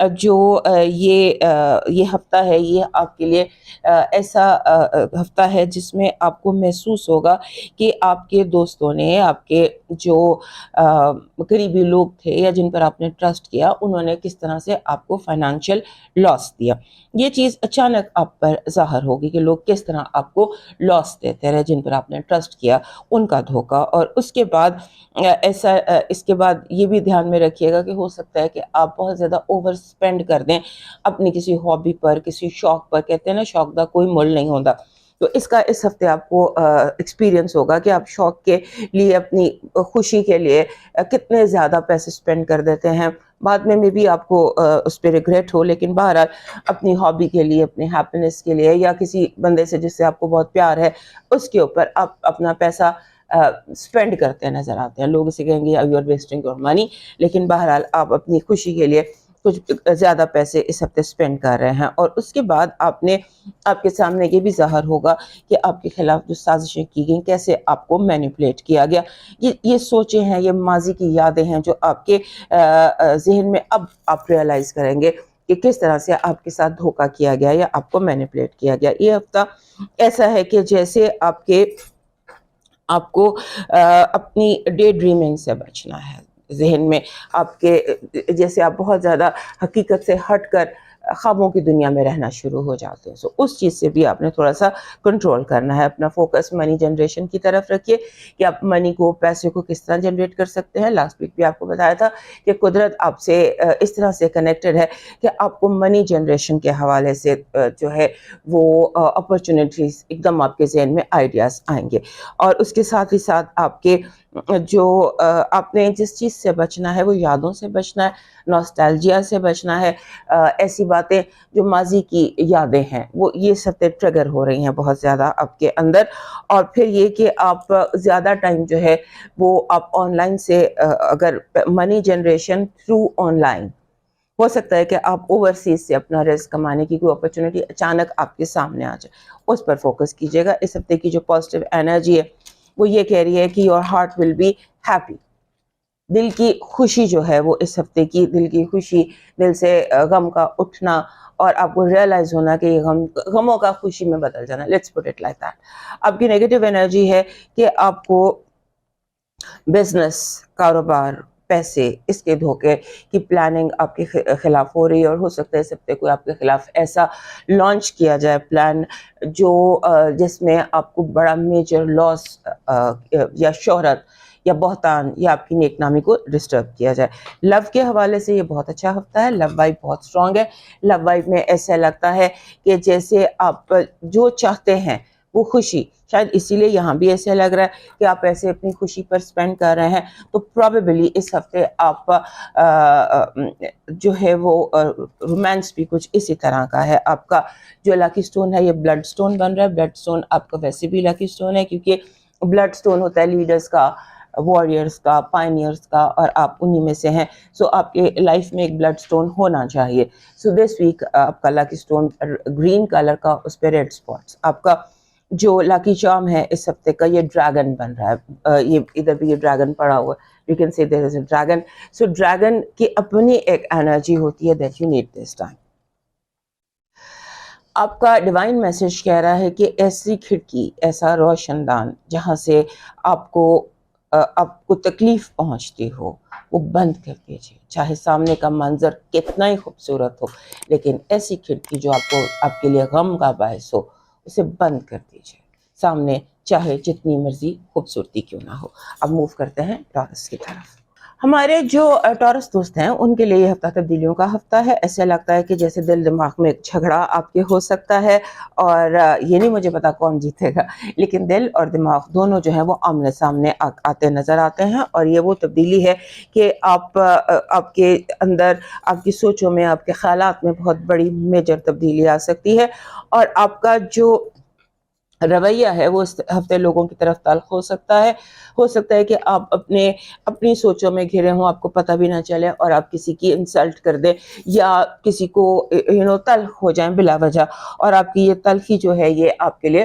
جو یہ ہفتہ ہے یہ آپ کے لیے ایسا ہفتہ ہے جس میں آپ کو محسوس ہوگا کہ آپ کے دوستوں نے، آپ کے جو قریبی لوگ تھے یا جن پر آپ نے ٹرسٹ کیا، انہوں نے کس طرح سے آپ کو فائنانشیل لاس دیا. یہ چیز اچانک آپ پر ظاہر ہوگی کہ لوگ کس طرح آپ کو لاس دیتے رہے، جن پر آپ نے ٹرسٹ کیا ان کا دھوکہ. اور اس کے بعد اس کے بعد یہ بھی دھیان میں رکھیے گا کہ ہو سکتا ہے کہ آپ بہت زیادہ اوور سپینڈ کر دیں اپنی کسی ہابی پر، کسی شوق پر. کہتے ہیں نا شوق کا کوئی مول نہیں ہوتا. تو اس ہفتے آپ کو ایکسپیرینس ہوگا کہ آپ شوق کے لیے، اپنی خوشی کے لیے کتنے زیادہ پیسے سپینڈ کر دیتے ہیں. بعد میں بھی آپ کو اس پہ ریگریٹ ہو، لیکن بہرحال اپنی ہابی کے لیے، اپنی ہیپینس کے لیے، یا کسی بندے سے جس سے آپ کو بہت پیار ہے اس کے اوپر آپ اپنا پیسہ اسپینڈ کرتے نظر آتے ہیں. لوگ اسے کہیں گے you are wasting your money, لیکن بہرحال آپ اپنی خوشی کے لیے کچھ زیادہ پیسے اس ہفتے اسپینڈ کر رہے ہیں. اور اس کے بعد آپ کے سامنے یہ بھی ظاہر ہوگا کہ آپ کے خلاف جو سازشیں کی گئیں کیسے آپ کو مینیپولیٹ کیا گیا. یہ سوچیں ہیں، یہ ماضی کی یادیں ہیں جو آپ کے ذہن میں اب آپ ریئلائز کریں گے کہ کس طرح سے آپ کے ساتھ دھوکہ کیا گیا یا آپ کو مینیپولیٹ کیا گیا. یہ ہفتہ ایسا ہے کہ جیسے آپ کو اپنی ڈے ڈریمنگ سے بچنا ہے. ذہن میں آپ کے جیسے آپ بہت زیادہ حقیقت سے ہٹ کر خوابوں کی دنیا میں رہنا شروع ہو جاتے ہیں. سو اس چیز سے بھی آپ نے تھوڑا سا کنٹرول کرنا ہے. اپنا فوکس منی جنریشن کی طرف رکھیے کہ آپ منی کو، پیسے کو کس طرح جنریٹ کر سکتے ہیں. لاسٹ ویک بھی آپ کو بتایا تھا کہ قدرت آپ سے اس طرح سے کنیکٹڈ ہے کہ آپ کو منی جنریشن کے حوالے سے جو ہے وہ اپرچونیٹیز ایک دم آپ کے ذہن میں آئیڈیاز آئیں گے. اور اس کے ساتھ ہی ساتھ آپ کے جو آپ نے جس چیز سے بچنا ہے وہ یادوں سے بچنا ہے، نوسٹالجیا سے بچنا ہے. ایسی باتیں جو ماضی کی یادیں ہیں وہ یہ سب ٹریگر ہو رہی ہیں بہت زیادہ آپ کے اندر. اور پھر یہ کہ آپ زیادہ ٹائم جو ہے وہ آپ آن لائن سے، اگر منی جنریشن تھرو آن لائن، ہو سکتا ہے کہ آپ اوورسیز سے اپنا رزق کمانے کی کوئی اپرچونٹی اچانک آپ کے سامنے آ جائے، اس پر فوکس کیجیے گا. اس ہفتے کی جو پازیٹیو انرجی ہے وہ یہ کہہ رہی ہے کہ your heart will be happy. دل کی خوشی جو ہے وہ اس ہفتے کی دل کی خوشی، دل سے غم کا اٹھنا اور آپ کو ریئلائز ہونا کہ یہ غموں کا خوشی میں بدل جانا. Let's put it like that. آپ کی نیگیٹو انرجی ہے کہ آپ کو بزنس، کاروبار، پیسے، اس کے دھوکے کی پلاننگ آپ کے خلاف ہو رہی ہے. اور ہو سکتا ہے اس ہفتے کوئی آپ کے خلاف ایسا لانچ کیا جائے پلان جو جس میں آپ کو بڑا میجر لاس یا شہرت یا بہتان یا آپ کی نیک نامی کو ڈسٹرب کیا جائے. لو کے حوالے سے یہ بہت اچھا ہفتہ ہے. لو وائب بہت اسٹرانگ ہے. لو وائب میں ایسا لگتا ہے کہ جیسے آپ جو چاہتے ہیں وہ خوشی، شاید اسی لیے یہاں بھی ایسے لگ رہا ہے کہ آپ ایسے اپنی خوشی پر سپینڈ کر رہے ہیں. تو پروبیبلی اس ہفتے آپ جو ہے وہ رومانس بھی کچھ اسی طرح کا ہے. آپ کا جو لکی سٹون ہے یہ بلڈ سٹون بن رہا ہے. بلڈ سٹون آپ کا ویسے بھی لکی سٹون ہے کیونکہ بلڈ سٹون ہوتا ہے لیڈرز کا، وارئرز کا، پائنیئرز کا، اور آپ انہی میں سے ہیں. سو آپ کے لائف میں ایک بلڈ سٹون ہونا چاہیے. سو دس ویک آپ کا لکی سٹون گرین کلر کا، اس پہ ریڈ سپاٹس. آپ کا جو لاکی چارم ہے اس ہفتے کا یہ ڈریگن بن رہا ہے. یہ ادھر بھی یہ ڈریگن پڑا ہوا ہے. You can see there is a dragon. So dragon کی اپنی ایک انرجی ہوتی ہے that you need this time. آپ کا ڈیوائن میسج کہہ رہا ہے کہ ایسی کھڑکی، ایسا روشن دان جہاں سے آپ کو تکلیف پہنچتی ہو وہ بند کر دیجیے. چاہے سامنے کا منظر کتنا ہی خوبصورت ہو، لیکن ایسی کھڑکی جو آپ کے لیے غم کا باعث ہو اسے بند کر دیجیے. سامنے چاہے جتنی مرضی خوبصورتی کیوں نہ ہو. اب موو کرتے ہیں ٹورس کی طرف. ہمارے جو ٹورس دوست ہیں ان کے لیے یہ ہفتہ تبدیلیوں کا ہفتہ ہے. ایسا لگتا ہے کہ جیسے دل دماغ میں ایک جھگڑا آپ کے ہو سکتا ہے، اور یہ نہیں مجھے پتا کون جیتے گا، لیکن دل اور دماغ دونوں جو ہیں وہ آمنے سامنے آتے نظر آتے ہیں. اور یہ وہ تبدیلی ہے کہ آپ کے اندر، آپ کی سوچوں میں، آپ کے خیالات میں بہت بڑی میجر تبدیلی آ سکتی ہے. اور آپ کا جو رویہ ہے وہ اس ہفتے لوگوں کی طرف تلخ ہو سکتا ہے. ہو سکتا ہے کہ آپ اپنی سوچوں میں گھرے ہوں، آپ کو پتہ بھی نہ چلے، اور آپ کسی کی انسلٹ کر دیں یا کسی کو تلخ ہو جائیں بلا وجہ. اور آپ کی یہ تلخی جو ہے یہ آپ کے لیے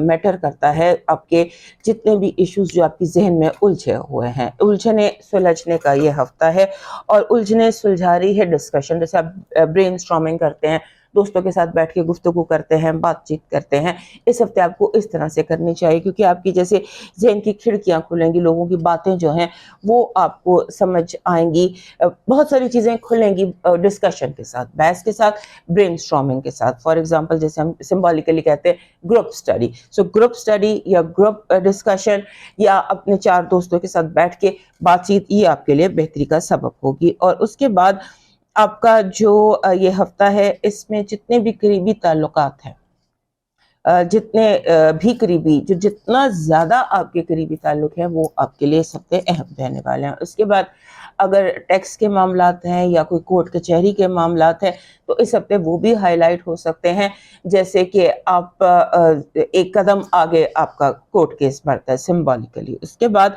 میٹر کرتا ہے آپ کے جتنے بھی ایشوز جو آپ کی ذہن میں الجھے ہوئے ہیں. الجھنے سلجھنے کا یہ ہفتہ ہے اور الجھنے سلجھا رہی ہے ڈسکشن. جیسے آپ برین اسٹارمنگ کرتے ہیں, دوستوں کے ساتھ بیٹھ کے گفتگو کرتے ہیں, بات چیت کرتے ہیں, اس ہفتے آپ کو اس طرح سے کرنی چاہیے کیونکہ آپ کی جیسے ذہن کی کھڑکیاں کھلیں گی, لوگوں کی باتیں جو ہیں وہ آپ کو سمجھ آئیں گی, بہت ساری چیزیں کھلیں گی ڈسکشن کے ساتھ, بحث کے ساتھ, برین اسٹارمنگ کے ساتھ. فار ایگزامپل جیسے ہم سمبولیکلی کہتے ہیں گروپ اسٹڈی, سو گروپ اسٹڈی یا گروپ ڈسکشن یا اپنے 4 دوستوں کے ساتھ بیٹھ کے بات چیت, یہ آپ کے لیے بہتری کا سبب ہوگی. اور اس کے بعد آپ کا جو یہ ہفتہ ہے اس میں جتنے بھی قریبی تعلقات ہیں, جتنے بھی قریبی, جو جتنا زیادہ آپ کے قریبی تعلق ہیں وہ آپ کے لیے سب سے اہم رہنے والے ہیں. اس کے بعد اگر ٹیکس کے معاملات ہیں یا کوئی کورٹ کچہری کے معاملات ہیں تو اس ہفتے وہ بھی ہائی لائٹ ہو سکتے ہیں, جیسے کہ آپ ایک قدم آگے آپ کا کورٹ کیس بڑھتا ہے سمبولیکلی. اس کے بعد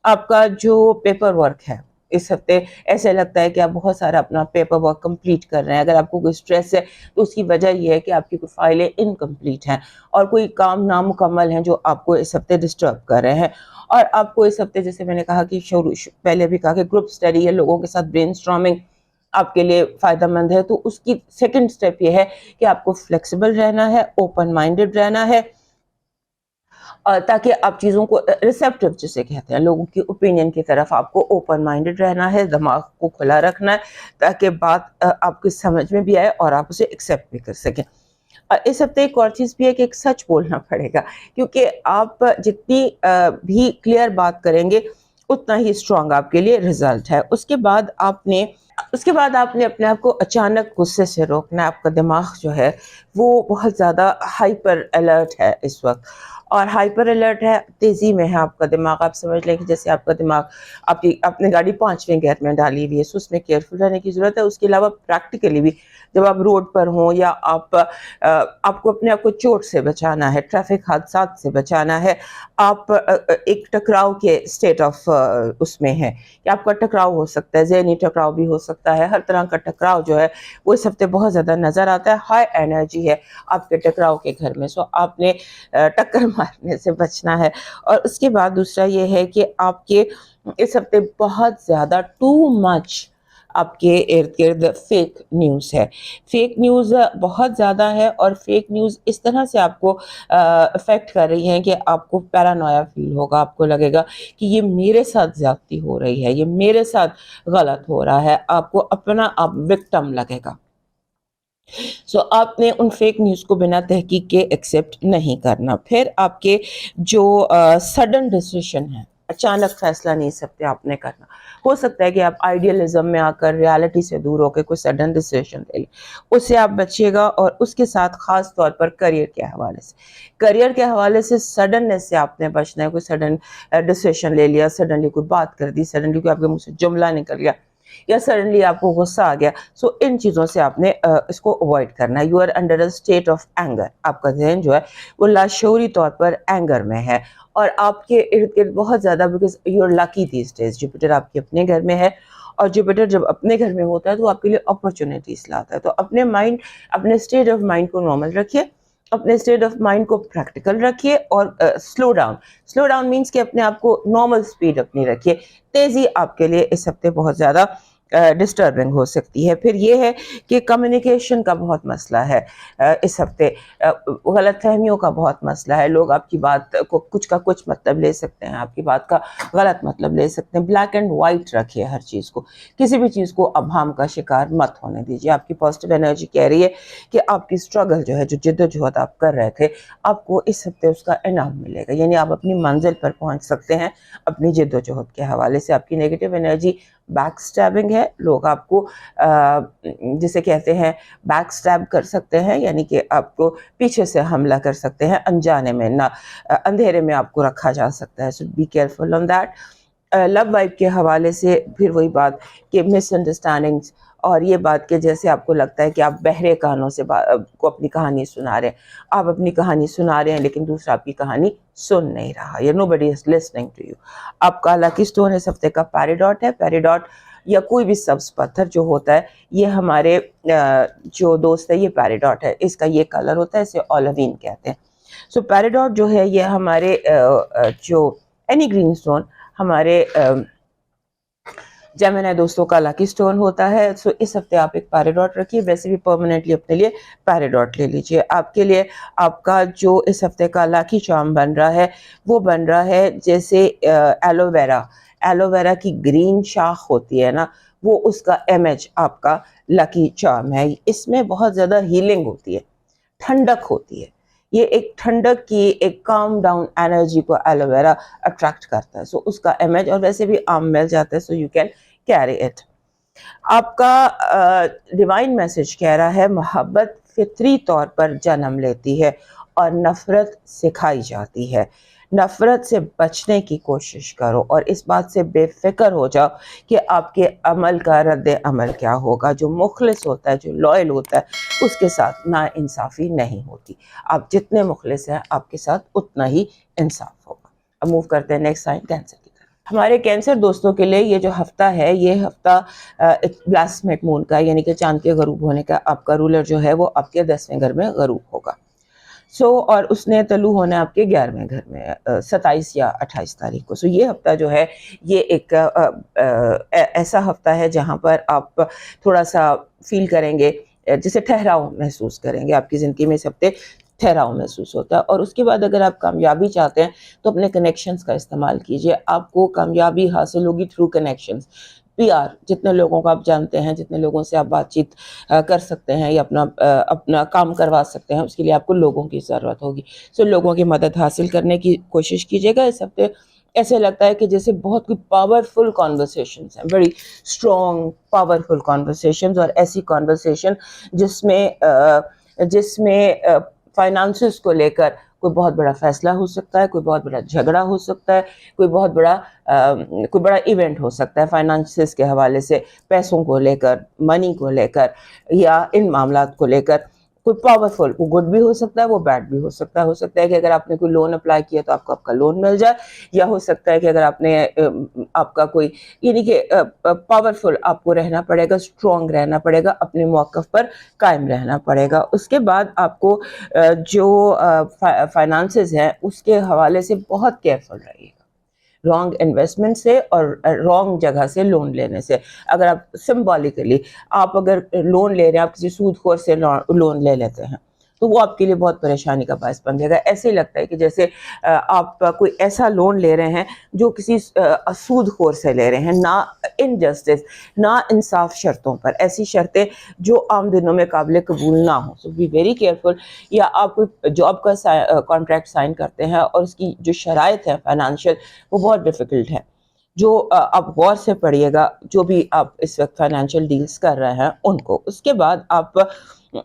آپ کا جو پیپر ورک ہے اس ہفتے ایسے لگتا ہے کہ آپ بہت سارا اپنا پیپر ورک کمپلیٹ کر رہے ہیں. اگر آپ کو کوئی اسٹریس ہے تو اس کی وجہ یہ ہے کہ آپ کی کوئی فائلیں انکمپلیٹ ہیں اور کوئی کام نامکمل ہیں جو آپ کو اس ہفتے ڈسٹرب کر رہے ہیں. اور آپ کو اس ہفتے, جیسے میں نے کہا کہ پہلے بھی کہا کہ گروپ اسٹڈی یا لوگوں کے ساتھ برین اسٹارمنگ آپ کے لیے فائدہ مند ہے, تو اس کی سیکنڈ سٹیپ یہ ہے کہ آپ کو فلیکسیبل رہنا ہے, اوپن مائنڈڈ رہنا ہے, اور تاکہ آپ چیزوں کو ریسیپٹیو جسے کہتے ہیں, لوگوں کی اوپینین کی طرف آپ کو اوپن مائنڈڈ رہنا ہے, دماغ کو کھلا رکھنا ہے تاکہ بات آپ کی سمجھ میں بھی آئے اور آپ اسے ایکسیپٹ بھی کر سکیں. اس ہفتے ایک اور چیز بھی ہے کہ ایک سچ بولنا پڑے گا, کیونکہ آپ جتنی بھی کلیئر بات کریں گے اتنا ہی اسٹرانگ آپ کے لیے رزلٹ ہے. اس کے بعد آپ نے اپنے آپ کو اچانک غصے سے روکنا ہے. آپ کا دماغ جو ہے وہ بہت زیادہ ہائپر الرٹ ہے اس وقت, اور ہائپر الرٹ ہے, تیزی میں ہے آپ کا دماغ. آپ سمجھ لیں کہ جیسے آپ کا دماغ آپ نے گاڑی 5ویں گیئر میں ڈالی ہوئی ہے, سو اس میں کیئرفل رہنے کی ضرورت ہے. اس کے علاوہ پریکٹیکلی بھی جب آپ روڈ پر ہوں یا آپ کو اپنے آپ کو چوٹ سے بچانا ہے, ٹریفک حادثات سے بچانا ہے, آپ ایک ٹکراؤ کے اسٹیٹ آف اس میں ہے کہ آپ کا ٹکراؤ ہو سکتا ہے, ذہنی ٹکراؤ بھی ہو سکتا ہے, ہر طرح کا ٹکراؤ جو ہے وہ اس ہفتے بہت زیادہ نظر آتا ہے. ہائی انرجی ہے آپ کے ٹکراؤ کے گھر میں, سو آپ نے ٹکر مارنے سے بچنا ہے. اور اس کے بعد دوسرا یہ ہے کہ آپ کے اس ہفتے بہت زیادہ ٹو مچ آپ کے ارد گرد فیک نیوز ہے. فیک نیوز بہت زیادہ ہے اور فیک نیوز اس طرح سے آپ کو افیکٹ کر رہی ہیں کہ آپ کو پیرانویا فیل ہوگا, آپ کو لگے گا کہ یہ میرے ساتھ زیادتی ہو رہی ہے, یہ میرے ساتھ غلط ہو رہا ہے, آپ کو اپنا آپ وکٹم لگے گا. سو آپ نے ان فیک نیوز کو بنا تحقیق کے ایکسیپٹ نہیں کرنا. پھر آپ کے جو سڈن ڈیسیشن ہے, اچانک فیصلہ نہیں سکتے آپ نے کرنا. ہو سکتا ہے کہ آپ آئیڈیالزم میں آ کر ریالٹی سے دور ہو کے کوئی سڈن ڈیسیشن لے لیں, اس سے آپ بچیے گا. اور اس کے ساتھ خاص طور پر کریئر کے حوالے سے سڈننس سے آپ نے بچنا ہے. کوئی سڈن ڈیسیشن لے لیا, سڈنلی کوئی بات کر دی, سڈنلی کوئی آپ کے منہ سے جملہ نکل گیا یا سڈنلی آپ کو غصہ آ گیا, سو ان چیزوں سے آپ نے اس کو اوائڈ کرنا ہے. You are under a state of anger, آپ کا ذہن جو ہے وہ لاشعوری طور پر اینگر میں ہے اور آپ کے ارد گرد بہت زیادہ, because you are lucky these days, Jupiter آپ کے اپنے گھر میں ہے, اور جوپیٹر جب اپنے گھر میں ہوتا ہے تو آپ کے لیے اپرچونیٹیز لاتا ہے. تو اپنے اسٹیٹ آف مائنڈ کو نارمل رکھیے, اپنے اسٹیٹ آف مائنڈ کو پریکٹیکل رکھیے, اور سلو ڈاؤن مینس کہ اپنے آپ کو نارمل سپیڈ اپنی رکھیے. تیزی آپ کے لیے اس ہفتے بہت زیادہ ڈسٹربنگ ہو سکتی ہے. پھر یہ ہے کہ کمیونیکیشن کا بہت مسئلہ ہے اس ہفتے, غلط فہمیوں کا بہت مسئلہ ہے. لوگ آپ کی بات کو کچھ کا کچھ مطلب لے سکتے ہیں, آپ کی بات کا غلط مطلب لے سکتے ہیں. بلیک اینڈ وائٹ رکھیے ہر چیز کو, کسی بھی چیز کو ابہام کا شکار مت ہونے دیجیے. آپ کی پازیٹیو انرجی کہہ رہی ہے کہ آپ کی اسٹرگل جو ہے, جو جد و جہد آپ کر رہے تھے, آپ کو اس ہفتے اس کا انعام ملے گا. یعنی آپ اپنی منزل پر پہنچ سکتے ہیں اپنی جد و جہد کے حوالے سے. آپ کی نیگیٹو انرجی بیک سٹیبنگ ہے, لوگ آپ کو جسے کہتے ہیں بیک سٹیب کر سکتے ہیں, یعنی کہ آپ کو پیچھے سے حملہ کر سکتے ہیں, انجانے میں, نہ اندھیرے میں آپ کو رکھا جا سکتا ہے. So be careful on that. Love life کے حوالے سے پھر وہی بات کہ مس انڈرسٹینڈنگس, اور یہ بات کہ جیسے آپ کو لگتا ہے کہ آپ بہرے کانوں سے کو اپنی کہانی سنا رہے ہیں, آپ اپنی کہانی سنا رہے ہیں لیکن دوسرا آپ کی کہانی سن نہیں رہا, یا nobody is listening to you. آپ کا لکی اسٹون اس ہفتے کا پیریڈاٹ ہے. پیریڈاٹ یا کوئی بھی سبز پتھر جو ہوتا ہے, یہ ہمارے جو دوست ہے یہ پیریڈاٹ ہے, اس کا یہ کلر ہوتا ہے, اسے اولوین کہتے ہیں. سو پیراڈاٹ جو ہے یہ ہمارے جو اینی گرین اسٹون ہمارے جیمنائی دوستوں کا لکی اسٹون ہوتا ہے. سو اس ہفتے آپ ایک پیراڈاٹ رکھیے. ویسے بھی پرماننٹلی اپنے لیے پیراڈاٹ لے لیجیے. آپ کے لیے آپ کا جو اس ہفتے کا لکی چارم بن رہا ہے وہ بن رہا ہے جیسے ایلو ویرا کی گرین شاخ ہوتی ہے نا, وہ اس کا امیج آپ کا لکی چارم ہے. اس میں بہت زیادہ ہیلنگ ہوتی ہے, ٹھنڈک ہوتی ہے. یہ ایک ٹھنڈک کی ایک کام ڈاؤن انرجی کو ایلو ویرا اٹریکٹ کرتا ہے. سو اس کا امیج, اور ویسے بھی عام مل جاتا ہے, so you can carry it. آپ کا ڈیوائن میسج کہہ رہا ہے محبت فطری طور پر جنم لیتی ہے اور نفرت سکھائی جاتی ہے. نفرت سے بچنے کی کوشش کرو اور اس بات سے بے فکر ہو جاؤ کہ آپ کے عمل کا رد عمل کیا ہوگا. جو مخلص ہوتا ہے, جو لائل ہوتا ہے, اس کے ساتھ نا انصافی نہیں ہوتی. آپ جتنے مخلص ہیں آپ کے ساتھ اتنا ہی انصاف ہوگا. اب موو کرتے ہیں نیکسٹ سائن کینسر کی طرف. ہمارے کینسر دوستوں کے لیے یہ جو ہفتہ ہے, یہ ہفتہ بلاسمیک مون کا یعنی کہ چاند کے غروب ہونے کا. آپ کا رولر جو ہے وہ آپ کے 10ویں گھر میں غروب ہوگا. اور اس نے طلوع ہونا ہے آپ کے 11ویں گھر میں 27 یا 28 تاریخ کو. یہ ہفتہ جو ہے یہ ایک ایسا ہفتہ ہے جہاں پر آپ تھوڑا سا فیل کریں گے, جسے ٹھہراؤ محسوس کریں گے. آپ کی زندگی میں اس ہفتے ٹھہراؤ محسوس ہوتا ہے. اور اس کے بعد اگر آپ کامیابی چاہتے ہیں تو اپنے کنیکشنز کا استعمال کیجئے. آپ کو کامیابی حاصل ہوگی تھرو کنیکشنز. PR, جتنے لوگوں کو آپ جانتے ہیں, جتنے لوگوں سے آپ بات چیت کر سکتے ہیں یا اپنا کام کروا سکتے ہیں, اس کے لیے آپ کو لوگوں کی ضرورت ہوگی. لوگوں کی مدد حاصل کرنے کی کوشش کیجیے گا اس ہفتے. ایسے لگتا ہے کہ جیسے بہت کوئی پاورفل کانورسیشنز ہیں, بڑی اسٹرانگ پاورفل کانورسیشنز, اور ایسی کانورسیشن جس میں فائنانسز کو لے کر کوئی بہت بڑا فیصلہ ہو سکتا ہے, کوئی بہت بڑا جھگڑا ہو سکتا ہے, کوئی بڑا ایونٹ ہو سکتا ہے فائنانسز کے حوالے سے, پیسوں کو لے کر, منی کو لے کر, یا ان معاملات کو لے کر. کوئی پاورفل, وہ گڈ بھی ہو سکتا ہے, وہ بیڈ بھی ہو سکتا ہے. ہو سکتا ہے کہ اگر آپ نے کوئی لون اپلائی کیا تو آپ کا لون مل جائے, یا ہو سکتا ہے کہ اگر آپ کا کوئی, یعنی کہ پاورفل آپ کو رہنا پڑے گا, اسٹرانگ رہنا پڑے گا, اپنے موقف پر قائم رہنا پڑے گا. اس کے بعد آپ کو جو فائنانسز ہیں اس کے حوالے سے بہت کیئرفل رہیے گا, رانگ انویسٹمنٹ سے اور رانگ جگہ سے لون لینے سے. اگر آپ سمبولیکلی آپ اگر لون لے رہے ہیں, آپ کسی سود خور سے لون لے لیتے ہیں, تو وہ آپ کے لیے بہت پریشانی کا باعث بن جائے گا. ایسے ہی لگتا ہے کہ جیسے آپ کوئی ایسا لون لے رہے ہیں جو کسی سود خور سے لے رہے ہیں, نا انجسٹس, نا انصاف شرطوں پر, ایسی شرطیں جو عام دنوں میں قابل قبول نہ ہوں. سو بی ویری کیئرفل. یا آپ کوئی جاب کا کانٹریکٹ سائن کرتے ہیں اور اس کی جو شرائط ہے فائنانشیل, وہ بہت ڈیفیکلٹ ہے, جو آپ غور سے پڑھیے گا جو بھی آپ اس وقت فائنینشیل ڈیلز کر رہے ہیں ان کو. اس کے بعد آپ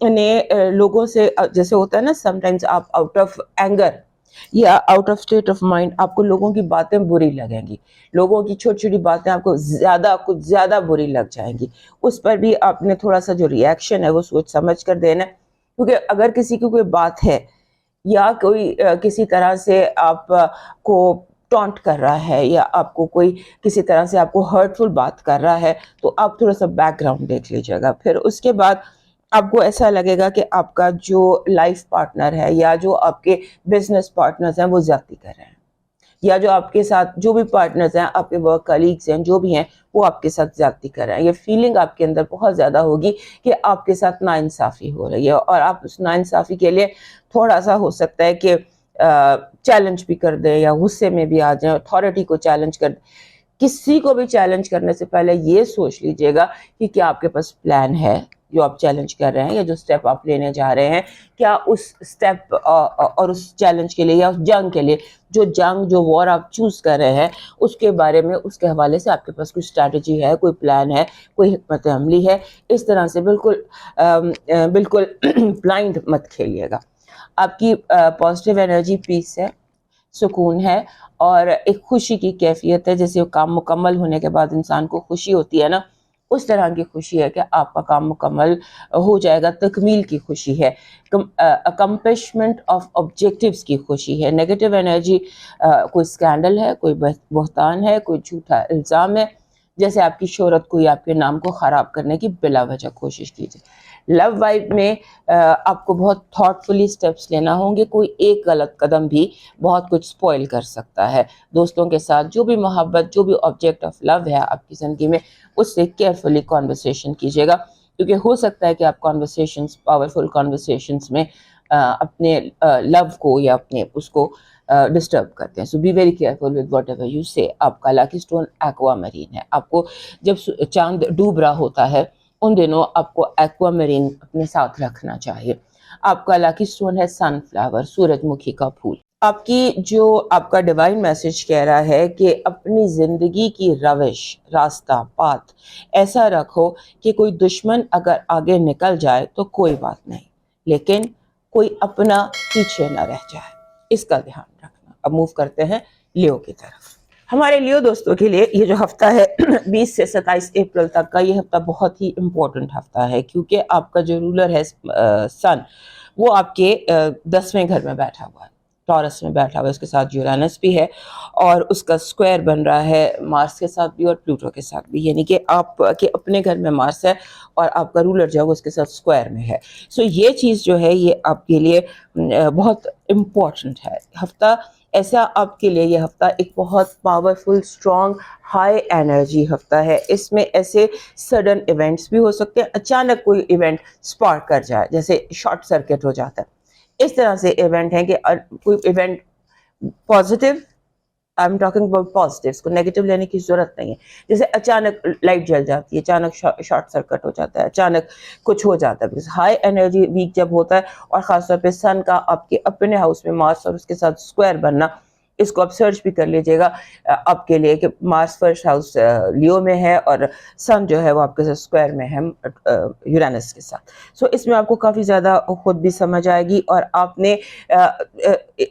نے لوگوں سے, جیسے ہوتا ہے نا سم ٹائمز آپ آؤٹ آف اینگر یا out of state of mind, آپ کو لوگوں کی باتیں بری لگیں گی, لوگوں کی چھوٹی چھوٹی باتیں آپ کو کچھ زیادہ بری لگ جائیں گی. اس پر بھی آپ نے تھوڑا سا جو ریئیکشن ہے وہ سوچ سمجھ کر دینا ہے, کیونکہ اگر کسی کی کوئی بات ہے یا کوئی کسی طرح سے آپ کو ٹونٹ کر رہا ہے یا آپ کو کوئی کسی طرح سے آپ کو ہرٹفل بات کر رہا ہے, تو آپ تھوڑا سا بیک گراؤنڈ دیکھ لیجیے گا. پھر اس کے بعد آپ کو ایسا لگے گا کہ آپ کا جو لائف پارٹنر ہے یا جو آپ کے بزنس پارٹنرز ہیں وہ زیادتی کر رہے ہیں, یا جو آپ کے ساتھ جو بھی پارٹنرز ہیں, آپ کے ورک کلیگز ہیں, جو بھی ہیں, وہ آپ کے ساتھ زیادتی کر رہے ہیں. یہ فیلنگ آپ کے اندر بہت زیادہ ہوگی کہ آپ کے ساتھ ناانصافی ہو رہی ہے, اور آپ اس ناانصافی کے لیے تھوڑا سا ہو سکتا ہے کہ چیلنج بھی کر دیں یا غصے میں بھی آ جائیں, اتھارٹی کو چیلنج کر دیں. کسی کو بھی چیلنج کرنے سے پہلے یہ سوچ لیجئے گا کہ کیا آپ کے پاس پلان ہے جو آپ چیلنج کر رہے ہیں, یا جو سٹیپ آپ لینے جا رہے ہیں, کیا اس سٹیپ اور اس چیلنج کے لیے یا اس جنگ کے لیے, جو وار آپ چوز کر رہے ہیں, اس کے بارے میں, اس کے حوالے سے آپ کے پاس کوئی اسٹریٹجی ہے, کوئی پلان ہے, کوئی حکمت عملی ہے. اس طرح سے بالکل بلائنڈ مت کھیلیے گا. آپ کی پازیٹیو انرجی پیس ہے, سکون ہے, اور ایک خوشی کی کیفیت ہے. جیسے کام مکمل ہونے کے بعد انسان کو خوشی ہوتی ہے نا, اس طرح کی خوشی ہے کہ آپ کا کام مکمل ہو جائے گا, تکمیل کی خوشی ہے, اکمپلشمنٹ آف آبجیکٹیوز کی خوشی ہے. نیگیٹو انرجی, کوئی اسکینڈل ہے, کوئی بہتان ہے, کوئی جھوٹا الزام ہے, جیسے آپ کی شہرت کو یا آپ کے نام کو خراب کرنے کی بلا وجہ کوشش کیجیے. لو وائب میں آپ کو بہت تھاٹفلی سٹیپس لینا ہوں گے. کوئی ایک غلط قدم بھی بہت کچھ سپوائل کر سکتا ہے. دوستوں کے ساتھ جو بھی محبت، جو بھی آبجیکٹ آف لو ہے آپ کی زندگی میں، اس سے کیئرفلی کانورسیشن کیجیے گا، کیونکہ ہو سکتا ہے کہ آپ کانورسیشنز، پاورفل کانورسیشنز میں اپنے لو کو یا اپنے اس کو ڈسٹرب کرتے ہیں. So be very careful with whatever you say. آپ کا لاکی اسٹون ایکوا مرین ہے. آپ کو جب چاند ڈوب رہا ہوتا ہے ان دنوں آپ کو ایکوا مرین اپنے ساتھ رکھنا چاہیے. آپ کا لاکی اسٹون ہے سن فلاور، سورج مکھی کا پھول. آپ کی جو آپ کا ڈیوائن میسج کہہ رہا ہے کہ اپنی زندگی کی روش، راستہ، پاتھ ایسا رکھو کہ کوئی دشمن اگر آگے نکل جائے تو کوئی بات نہیں، لیکن کوئی اپنا پیچھے نہ رہ جائے، اس کا دھیان رکھنا. اب موو کرتے ہیں لیو کی طرف. ہمارے لیو دوستوں کے لیے یہ جو ہفتہ ہے 20 سے 27 اپریل تک کا، یہ ہفتہ بہت ہی امپورٹنٹ ہفتہ ہے، کیونکہ آپ کا جو رولر ہے سن، وہ آپ کے 10ویں گھر میں بیٹھا ہوا ہے، ٹورس میں بیٹھا ہوا ہے. اس کے ساتھ یورانس بھی ہے اور اس کا اسکوائر بن رہا ہے مارس کے ساتھ بھی اور پلوٹو کے ساتھ بھی، یعنی کہ آپ کے اپنے گھر میں مارس ہے اور آپ کا رولر جو ہے وہ اس کے ساتھ اسکوائر میں ہے. سو یہ چیز جو ہے یہ آپ کے لیے بہت امپورٹنٹ ہے. ہفتہ ایسا آپ کے لیے، یہ ہفتہ ایک بہت پاورفل، اسٹرانگ، ہائی انرجی ہفتہ ہے. اس میں ایسے سڈن ایونٹس بھی ہو سکتے ہیں، اچانک کوئی ایونٹ سپارک کر جائے، جیسے شارٹ سرکٹ ہو جاتا ہے. اس طرح سے ایونٹ ہیں کہ کوئی event positive, I am talking about positive, اس کو نیگیٹو لینے کی ضرورت نہیں ہے. جیسے اچانک لائٹ جل جاتی ہے، اچانک شارٹ سرکٹ ہو جاتا ہے، اچانک کچھ ہو جاتا ہے. ہائی انرجی ویک جب ہوتا ہے، اور خاص طور پہ سن کا آپ کے اپنے ہاؤس میں مارس اور اس کے ساتھ اسکوائر بننا، اس کو آپ سرچ بھی کر لیجیے گا آپ کے لیے کہ مارس فرسٹ ہاؤس لیو میں ہے اور سن جو ہے وہ آپ کے ساتھ اسکوائر میں ہے یورانس کے ساتھ. سو اس میں آپ کو کافی زیادہ خود بھی سمجھ آئے گی، اور آپ نے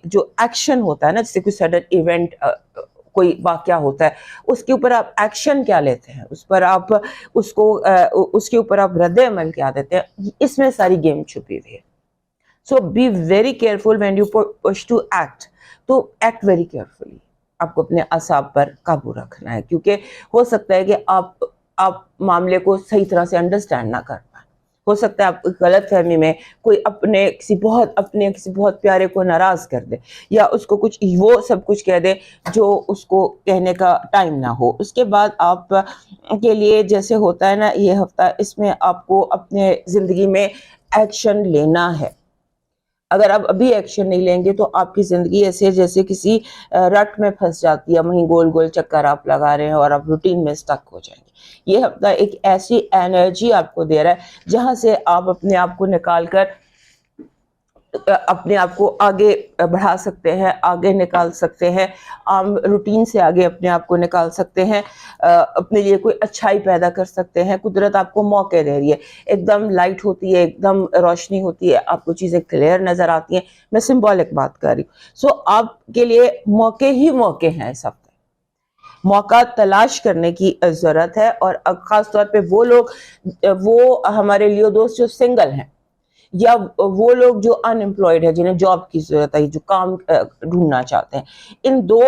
جو ایکشن ہوتا ہے نا، جیسے کوئی سڈن ایونٹ، کوئی واقعہ ہوتا ہے، اس کے اوپر آپ ایکشن کیا لیتے ہیں، اس پر آپ اس کے اوپر آپ رد عمل کیا دیتے ہیں، اس میں ساری گیم چھپی ہوئی ہے. So be very careful when you push to act, تو ایکٹ ویری کیئرفلی. آپ کو اپنے اعصاب پر قابو رکھنا ہے، کیونکہ ہو سکتا ہے کہ آپ معاملے کو صحیح طرح سے انڈرسٹینڈ نہ کر پائیں. ہو سکتا ہے آپ غلط فہمی میں کوئی کسی بہت پیارے کو ناراض کر دے، یا اس کو وہ سب کچھ کہہ دے جو اس کو کہنے کا ٹائم نہ ہو. اس کے بعد آپ کے لیے جیسے ہوتا ہے نا یہ ہفتہ، اس میں آپ کو اپنے زندگی میں ایکشن لینا ہے. اگر آپ ابھی ایکشن نہیں لیں گے تو آپ کی زندگی ایسے جیسے کسی رٹ میں پھنس جاتی ہے، وہیں گول گول چکر آپ لگا رہے ہیں اور آپ روٹین میں اسٹک ہو جائیں گے. یہ ہفتہ ایک ایسی انرجی آپ کو دے رہا ہے جہاں سے آپ اپنے آپ کو نکال کر اپنے آپ کو آگے بڑھا سکتے ہیں، آگے نکال سکتے ہیں، عام روٹین سے آگے اپنے آپ کو نکال سکتے ہیں، اپنے لیے کوئی اچھائی پیدا کر سکتے ہیں. قدرت آپ کو موقع دے رہی ہے، ایک دم لائٹ ہوتی ہے، ایک دم روشنی ہوتی ہے، آپ کو چیزیں کلیئر نظر آتی ہیں. میں سمبولک بات کر رہی ہوں. سو آپ کے لیے موقع ہی موقع ہیں اس ہفتے. موقع تلاش کرنے کی ضرورت ہے، اور خاص طور پہ وہ ہمارے لیے دوست جو سنگل ہیں، یا وہ لوگ جو ان امپلائڈ ہے، جنہیں جاب کی ضرورت ہے، جو کام ڈھونڈنا چاہتے ہیں. ان دو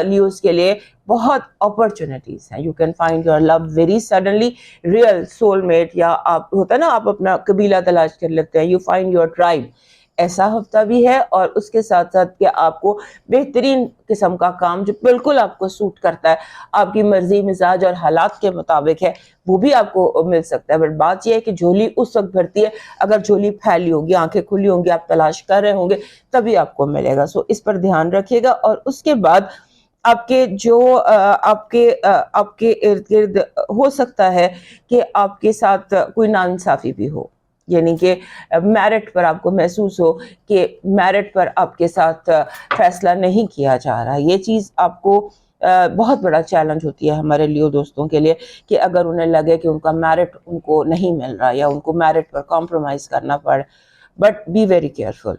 لیوز کے لیے بہت اپرچونٹیز ہیں. You can find your love very suddenly, real soul mate, یا آپ ہوتا ہے نا آپ اپنا قبیلہ تلاش کر لیتے ہیں، یو فائنڈ یور ٹرائب. ایسا ہفتہ بھی ہے، اور اس کے ساتھ ساتھ کہ آپ کو بہترین قسم کا کام جو بالکل آپ کو سوٹ کرتا ہے، آپ کی مرضی، مزاج اور حالات کے مطابق ہے، وہ بھی آپ کو مل سکتا ہے. بٹ بات یہ ہے کہ جھولی اس وقت بھرتی ہے اگر جھولی پھیلی ہوگی، آنکھیں کھلی ہوں گی، آپ تلاش کر رہے ہوں گے، تبھی آپ کو ملے گا. سو اس پر دھیان رکھیے گا. اور اس کے بعد آپ کے جو آپ کے ارد گرد ہو سکتا ہے کہ آپ کے ساتھ کوئی ناانصافی بھی ہو، یعنی کہ میرٹ پر آپ کو محسوس ہو کہ میرٹ پر آپ کے ساتھ فیصلہ نہیں کیا جا رہا. یہ چیز آپ کو بہت بڑا چیلنج ہوتی ہے ہمارے لیو دوستوں کے لیے، کہ اگر انہیں لگے کہ ان کا میرٹ ان کو نہیں مل رہا، یا ان کو میرٹ پر کمپرومائز کرنا پڑے. But be very careful.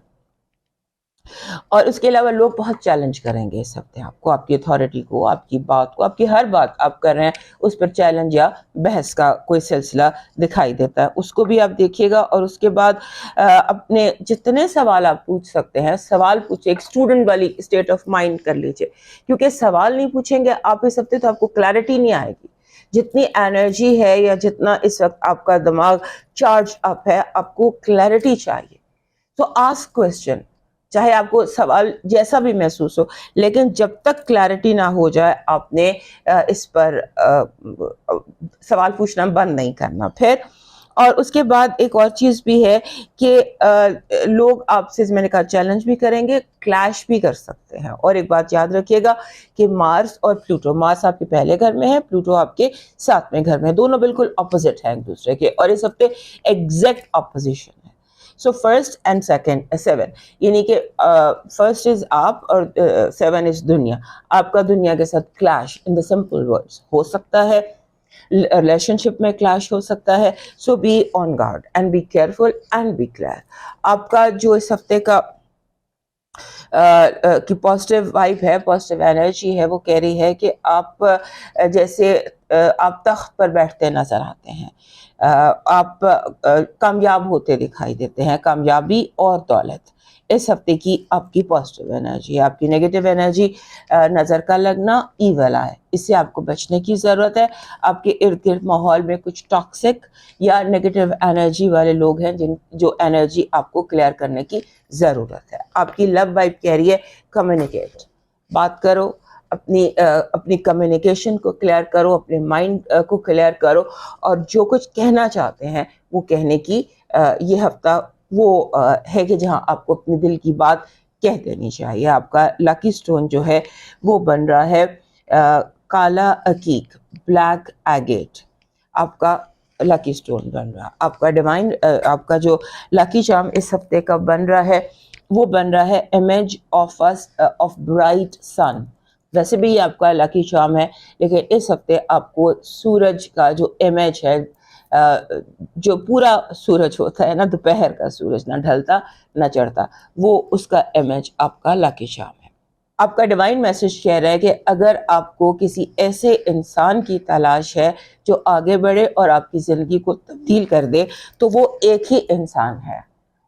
اور اس کے علاوہ لوگ بہت چیلنج کریں گے اس ہفتے آپ کو، آپ کی اتھارٹی کو، آپ کی بات کو، آپ کی ہر بات آپ کر رہے ہیں اس پر چیلنج یا بحث کا کوئی سلسلہ دکھائی دیتا ہے. اس کو بھی آپ دیکھیے گا. اور اس کے بعد اپنے جتنے سوال آپ پوچھ سکتے ہیں سوال پوچھیں. ایک اسٹوڈنٹ والی اسٹیٹ آف مائنڈ کر لیجئے، کیونکہ سوال نہیں پوچھیں گے آپ اس ہفتے تو آپ کو کلیئرٹی نہیں آئے گی. جتنی انرجی ہے یا جتنا اس وقت آپ کا دماغ چارج اپ ہے, آپ کو کلیئرٹی چاہیے. تو آسک کوشچن, چاہے آپ کو سوال جیسا بھی محسوس ہو, لیکن جب تک کلیئرٹی نہ ہو جائے آپ نے اس پر سوال پوچھنا بند نہیں کرنا. پھر اور اس کے بعد ایک اور چیز بھی ہے کہ لوگ آپ سے, میں نے کہا, چیلنج بھی کریں گے, کلیش بھی کر سکتے ہیں. اور ایک بات یاد رکھیے گا کہ مارس اور پلوٹو, مارس آپ کے پہلے گھر میں ہے, پلوٹو آپ کے 7ویں گھر میں, دونوں بالکل اپوزٹ ہیں ایک دوسرے کے, اور اس ہفتے ایگزیکٹ اپوزیشن ہے. سو فرسٹ اینڈ سیکنڈ 7, یعنی کہ فرسٹ از آپ اور 7 از دنیا. آپ کا دنیا کے ساتھ clash in the simple words ہو سکتا ہے, ریلیشن شپ میں کلیش ہو سکتا ہے. So be on guard and be careful and be clear. آپ کا جو اس ہفتے کا کی پازیٹیو وائب ہے, پازیٹیو انرجی ہے, وہ کہہ رہی ہے کہ آپ جیسے آپ تخت پر بیٹھتے نظر آتے ہیں, آپ کامیاب ہوتے دکھائی دیتے ہیں, کامیابی اور دولت اس ہفتے کی آپ کی پازیٹیو انرجی ہے. آپ کی نیگیٹو انرجی نظر کا لگنا, ایول آئے, اس سے آپ کو بچنے کی ضرورت ہے. آپ کے ارد گرد ماحول میں کچھ ٹاکسک یا نیگیٹو انرجی والے لوگ ہیں جو انرجی آپ کو کلیئر کرنے کی ضرورت ہے. آپ کی لو وائب کہہ رہی ہے کمیونیکیٹ, بات کرو, اپنی کمیونیکیشن کو کلیئر کرو, اپنے مائنڈ کو کلیئر کرو, اور جو کچھ کہنا چاہتے ہیں وہ کہنے کی یہ ہفتہ وہ ہے کہ جہاں آپ کو اپنے دل کی بات کہہ دینی چاہیے. آپ کا لکی سٹون جو ہے وہ بن رہا ہے کالا عقیق, بلیک ایگیٹ, آپ کا لکی سٹون بن رہا. آپ کا ڈیوائن, آپ کا جو لکی چارم اس ہفتے کا بن رہا ہے وہ بن رہا ہے امیج آف برائٹ سن. ویسے بھی یہ آپ کا لکی چارم ہے, لیکن اس ہفتے آپ کو سورج کا جو امیج ہے, جو پورا سورج ہوتا ہے نا, دوپہر کا سورج, نہ ڈھلتا نہ چڑھتا, وہ اس کا امیج آپ کا لکی چارم ہے. آپ کا ڈیوائن میسج کہہ رہا ہے کہ اگر آپ کو کسی ایسے انسان کی تلاش ہے جو آگے بڑھے اور آپ کی زندگی کو تبدیل کر دے, تو وہ ایک ہی انسان ہے.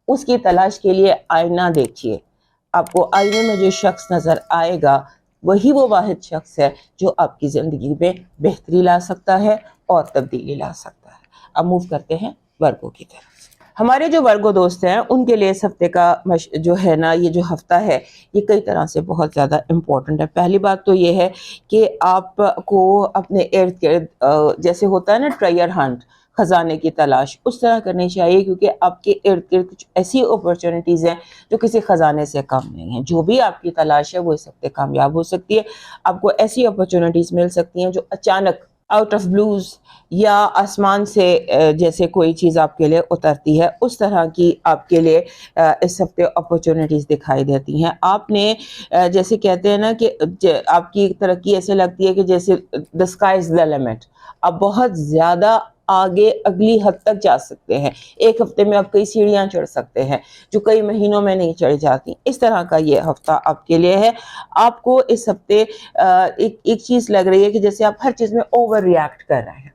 اس کی تلاش کے لیے آئینہ دیکھیے. آپ کو آئینے میں جو شخص نظر آئے گا وہی وہ واحد شخص ہے جو آپ کی زندگی میں بہتری لا سکتا ہے اور تبدیلی لا سکتا ہے. اب موو کرتے ہیں ورگو کی طرف. ہمارے جو ورگو دوست ہیں ان کے لیے اس ہفتے کا جو ہے نا, یہ جو ہفتہ ہے یہ کئی طرح سے بہت زیادہ امپورٹنٹ ہے. پہلی بات تو یہ ہے کہ آپ کو اپنے ارد گرد جیسے ہوتا ہے نا ٹریئر ہنٹ, خزانے کی تلاش, اس طرح کرنی چاہیے, کیونکہ آپ کے ارد گرد کچھ ایسی اپرچونیٹیز ہیں جو کسی خزانے سے کم نہیں ہیں. جو بھی آپ کی تلاش ہے وہ اس ہفتے کامیاب ہو سکتی ہے. آپ کو ایسی اپرچونیٹیز مل سکتی ہیں جو اچانک آؤٹ آف بلوز یا آسمان سے جیسے کوئی چیز آپ کے لیے اترتی ہے, اس طرح کی آپ کے لیے اس ہفتے اپرچونیٹیز دکھائی دیتی ہیں. آپ نے جیسے کہتے ہیں نا کہ آپ کی ترقی ایسے لگتی ہے کہ جیسے the sky is the limit, آپ بہت زیادہ آگے اگلی حد تک جا سکتے ہیں. ایک ہفتے میں آپ کئی سیڑھیاں چڑھ سکتے ہیں جو کئی مہینوں میں نہیں چڑھ جاتی. اس طرح کا یہ ہفتہ آپ کے لیے ہے. آپ کو اس ہفتے ایک چیز لگ رہی ہے کہ جیسے آپ ہر چیز میں اوور ریئیکٹ کر رہے ہیں,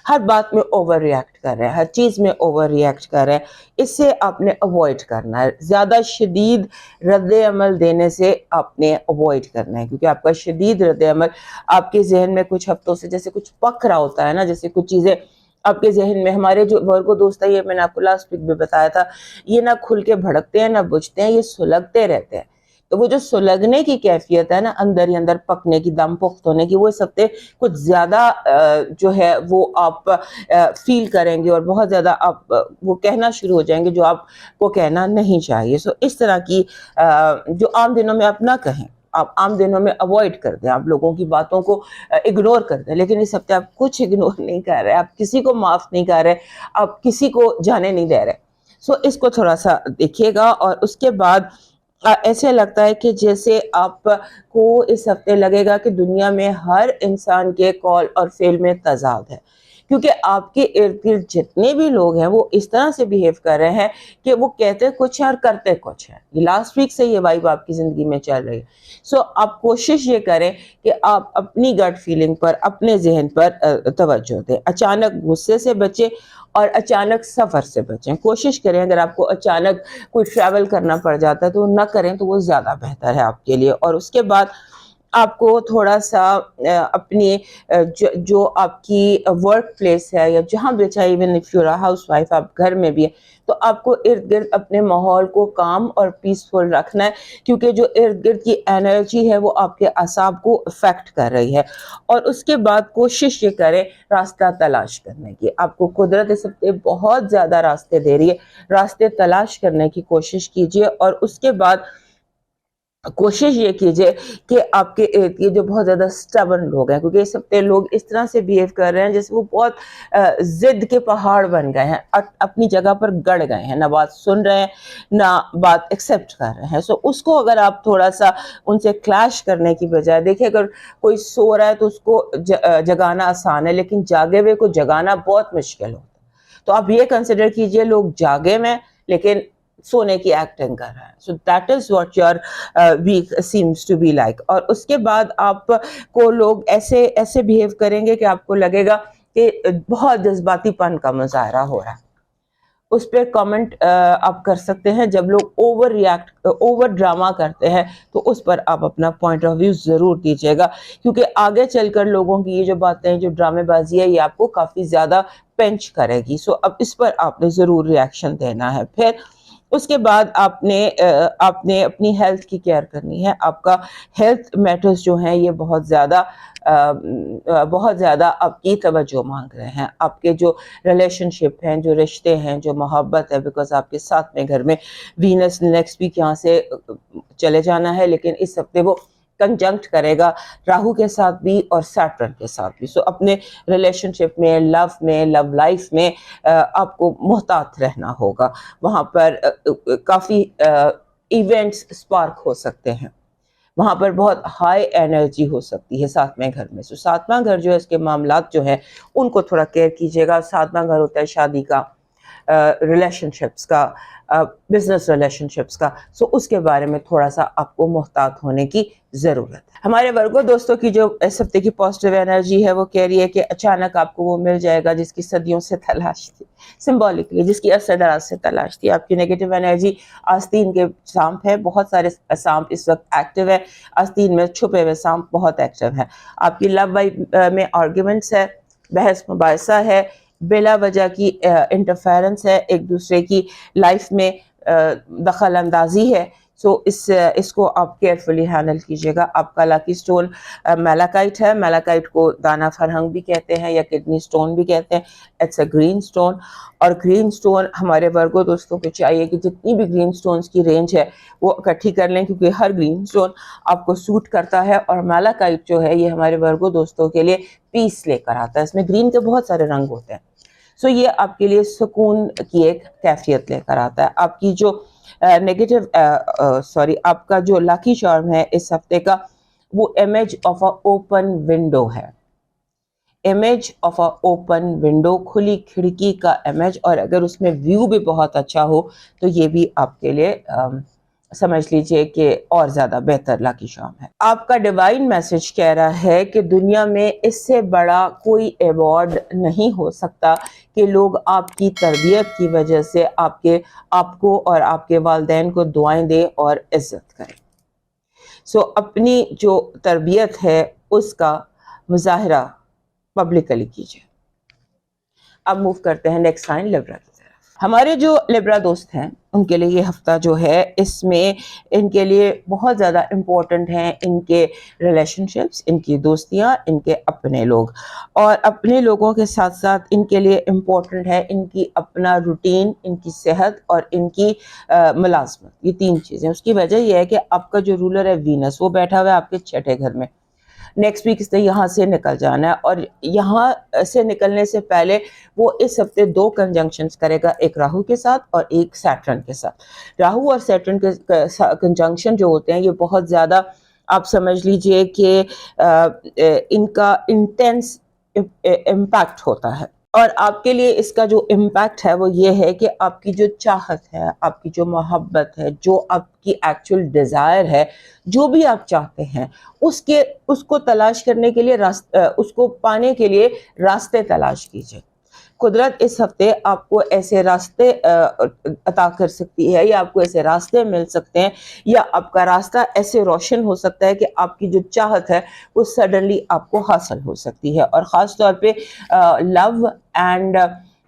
ہر بات میں اوور ریئیکٹ کر رہے ہیں, ہر چیز میں اوور ریئیکٹ کر رہے ہیں. اس سے آپ نے اوائڈ کرنا ہے. زیادہ شدید رد عمل دینے سے آپ نے اوائڈ کرنا ہے, کیونکہ آپ کا شدید رد عمل آپ کے ذہن میں کچھ ہفتوں سے جیسے کچھ پک رہا ہوتا ہے نا, جیسے کچھ چیزیں آپ کے ذہن میں. ہمارے جو ورگو دوست ہے, یہ میں نے آپ کو لاسٹ ویک بھی بتایا تھا, یہ نہ کھل کے بھڑکتے ہیں نہ بجھتے ہیں, یہ سلگتے رہتے ہیں. تو وہ جو سلگنے کی کیفیت ہے نا, اندر ہی اندر پکنے کی, دم پخت ہونے کی, وہ اس ہفتے کچھ زیادہ جو ہے وہ آپ فیل کریں گے, اور بہت زیادہ آپ وہ کہنا شروع ہو جائیں گے جو آپ کو کہنا نہیں چاہیے. سو اس طرح کی جو عام دنوں میں آپ نہ کہیں, آپ عام دنوں میں اوائڈ کر دیں, آپ لوگوں کی باتوں کو اگنور کر دیں. لیکن اس ہفتے آپ کچھ اگنور نہیں کر رہے, آپ کسی کو معاف نہیں کر رہے, آپ کسی کو جانے نہیں دے رہے. سو اس کو تھوڑا سا دیکھیے گا. اور اس کے بعد ایسے لگتا ہے کہ جیسے آپ کو اس ہفتے لگے گا کہ دنیا میں ہر انسان کے قول اور فعل میں تضاد ہے, کیونکہ آپ کے ارد گرد جتنے بھی لوگ ہیں وہ اس طرح سے بیہیو کر رہے ہیں کہ وہ کہتے کچھ ہیں اور کرتے کچھ ہیں. لاسٹ ویک سے یہ وائب آپ کی زندگی میں چل رہی ہے. سو آپ کوشش یہ کریں کہ آپ اپنی گٹ فیلنگ پر, اپنے ذہن پر توجہ دیں. اچانک غصے سے بچیں اور اچانک سفر سے بچیں. کوشش کریں اگر آپ کو اچانک کوئی ٹریول کرنا پڑ جاتا ہے تو نہ کریں, تو وہ زیادہ بہتر ہے آپ کے لیے. اور اس کے بعد آپ کو تھوڑا سا اپنی جو آپ کی ورک پلیس ہے یا جہاں بھی چاہے، even if you are housewife, آپ گھر میں بھی ہے، تو آپ کو ارد گرد اپنے ماحول کو کام اور پیسفل رکھنا ہے، کیونکہ جو ارد گرد کی انرجی ہے وہ آپ کے اعصاب کو افیکٹ کر رہی ہے. اور اس کے بعد کوشش یہ کریں راستہ تلاش کرنے کی. آپ کو قدرت اس ہفتے بہت زیادہ راستے دے رہی ہے، راستے تلاش کرنے کی کوشش کیجیے. اور اس کے بعد کوشش یہ کیجئے کہ آپ کے ارد گرد جو بہت زیادہ سٹبن لوگ ہیں، کیونکہ اس ہفتے لوگ اس طرح سے بیہیو کر رہے ہیں جیسے وہ بہت ضد کے پہاڑ بن گئے ہیں، اپنی جگہ پر گڑ گئے ہیں، نہ بات سن رہے ہیں نہ بات ایکسیپٹ کر رہے ہیں. سو اس کو اگر آپ تھوڑا سا ان سے کلیش کرنے کی بجائے، دیکھیں اگر کوئی سو رہا ہے تو اس کو جگانا آسان ہے، لیکن جاگے ہوئے کو جگانا بہت مشکل ہوتا ہے. تو آپ یہ کنسیڈر کیجئے لوگ جاگے میں لیکن سونے کی ایکٹنگ کر رہا ہے. So that is what your week seems to be like. اور اس کے بعد آپ کو لوگ ایسے بیہیو کریں گے کہ آپ کو لگے گا کہ بہت جذباتی پن کا مظاہرہ ہو رہا ہے. اس پہ کامنٹ آپ کر سکتے ہیں. جب لوگ اوور ڈرامہ کرتے ہیں تو اس پر آپ اپنا پوائنٹ آف ویو ضرور دیجیے گا، کیونکہ آگے چل کر لوگوں کی یہ جو باتیں، جو ڈرامے بازی ہے، یہ آپ کو کافی زیادہ پنچ کرے گی. سو اب اس پر آپ نے ضرور ریاکشن دینا ہے. پھر اس کے بعد آپ نے اپنی ہیلتھ کی کیئر کرنی ہے. آپ کا ہیلتھ میٹرز جو ہیں یہ بہت زیادہ آپ کی توجہ مانگ رہے ہیں. آپ کے جو ریلیشن شپ ہیں، جو رشتے ہیں، جو محبت ہے، بیکاز آپ کے ساتھ میں گھر میں وینس نیکسٹ ویک یہاں سے چلے جانا ہے، لیکن اس ہفتے وہ کنجنکٹ کرے گا راہو کے ساتھ بھی اور سیٹرن کے ساتھ بھی. سو اپنے ریلیشن شپ میں، لو لائف میں آپ کو محتاط رہنا ہوگا. وہاں پر کافی ایونٹس سپارک ہو سکتے ہیں، وہاں پر بہت ہائی انرجی ہو سکتی ہے ساتویں گھر میں. سو ساتواں گھر جو ہے، اس کے معاملات جو ہیں ان کو تھوڑا کیئر کیجیے گا. ساتواں گھر ہوتا ہے شادی کا، ریلیشن شپس کا، بزنس ریلیشن شپس کا. سو اس کے بارے میں تھوڑا سا آپ کو محتاط ہونے کی ضرورت ہے. ہمارے ورگو دوستوں کی جو اس ہفتے کی پازیٹیو انرجی ہے وہ کہہ رہی ہے کہ اچانک آپ کو وہ مل جائے گا جس کی صدیوں سے تلاش تھی، سمبولکلی جس کی عرصہ دراز سے تلاش تھی. آپ کی نیگیٹو انرجی آستین کے سانپ ہے، بہت سارے سانپ اس وقت ایکٹیو ہے. آستین میں چھپے ہوئے سانپ بہت ایکٹیو ہے. آپ کی لو لائف میں آرگیومنٹس ہے، بحث مباحثہ ہے، بلا وجہ کی انٹرفیرنس ہے، ایک دوسرے کی لائف میں دخل اندازی ہے. سو اس کو آپ کیئرفلی ہینڈل کیجیے گا. آپ کا لاکی سٹون میلاکائٹ ہے. میلاکائٹ کو دانا فرہنگ بھی کہتے ہیں یا کڈنی سٹون بھی کہتے ہیں. It's a green stone. اور گرین سٹون ہمارے ورگو دوستوں کو چاہیے کہ جتنی بھی گرین سٹونز کی رینج ہے وہ اکٹھی کر لیں، کیونکہ ہر گرین سٹون آپ کو سوٹ کرتا ہے. اور میلاکائٹ جو ہے یہ ہمارے ورگو دوستوں کے لیے پیس لے کر آتا ہے. اس میں گرین کے بہت سارے رنگ ہوتے ہیں. سو یہ آپ کے لیے سکون کی ایک کیفیت لے کر آتا ہے. آپ کی جو آپ کا جو لاکی چارم ہے اس ہفتے کا، وہ image of a open window ہے. Image of a open window, کھلی کھڑکی کا امیج. اور اگر اس میں ویو بھی بہت اچھا ہو تو یہ بھی آپ کے لیے سمجھ لیجئے کہ اور زیادہ بہتر لاکی شام ہے. آپ کا ڈیوائن میسج کہہ رہا ہے کہ دنیا میں اس سے بڑا کوئی ایوارڈ نہیں ہو سکتا کہ لوگ آپ کی تربیت کی وجہ سے آپ کو اور آپ کے والدین کو دعائیں دیں اور عزت کریں. سو اپنی جو تربیت ہے اس کا مظاہرہ پبلکلی کیجیے. اب موو کرتے ہیں نیکسٹ سائن لیبرا کی طرف. ہمارے جو لیبرا دوست ہیں ان کے لیے یہ ہفتہ جو ہے اس میں ان کے لیے بہت زیادہ امپورٹنٹ ہیں ان کے ریلیشن شپس، ان کی دوستیاں، ان کے اپنے لوگ. اور اپنے لوگوں کے ساتھ ساتھ ان کے لیے امپورٹنٹ ہے ان کی اپنا روٹین، ان کی صحت اور ان کی ملازمت. یہ تین چیزیں. اس کی وجہ یہ ہے کہ آپ کا جو رولر ہے وینس، وہ بیٹھا ہوا ہے آپ کے چھٹے گھر میں. نیکسٹ ویک اس نے یہاں سے نکل جانا ہے، اور یہاں سے نکلنے سے پہلے وہ اس ہفتے 2 کنجنکشنز کرے گا، ایک راہو کے ساتھ اور ایک سیٹرن کے ساتھ. راہو اور سیٹرن کے کنجنکشن جو ہوتے ہیں یہ بہت زیادہ آپ سمجھ لیجئے کہ ان کا انٹینس امپیکٹ ہوتا ہے. اور آپ کے لیے اس کا جو امپیکٹ ہے وہ یہ ہے کہ آپ کی جو چاہت ہے، آپ کی جو محبت ہے، جو آپ کی ایکچوئل ڈیزائر ہے، جو بھی آپ چاہتے ہیں اس کو تلاش کرنے کے لیے اس کو پانے کے لیے راستے تلاش کیجئے. قدرت اس ہفتے آپ کو ایسے راستے عطا کر سکتی ہے، یا آپ کو ایسے راستے مل سکتے ہیں، یا آپ کا راستہ ایسے روشن ہو سکتا ہے کہ آپ کی جو چاہت ہے وہ سڈنلی آپ کو حاصل ہو سکتی ہے. اور خاص طور پہ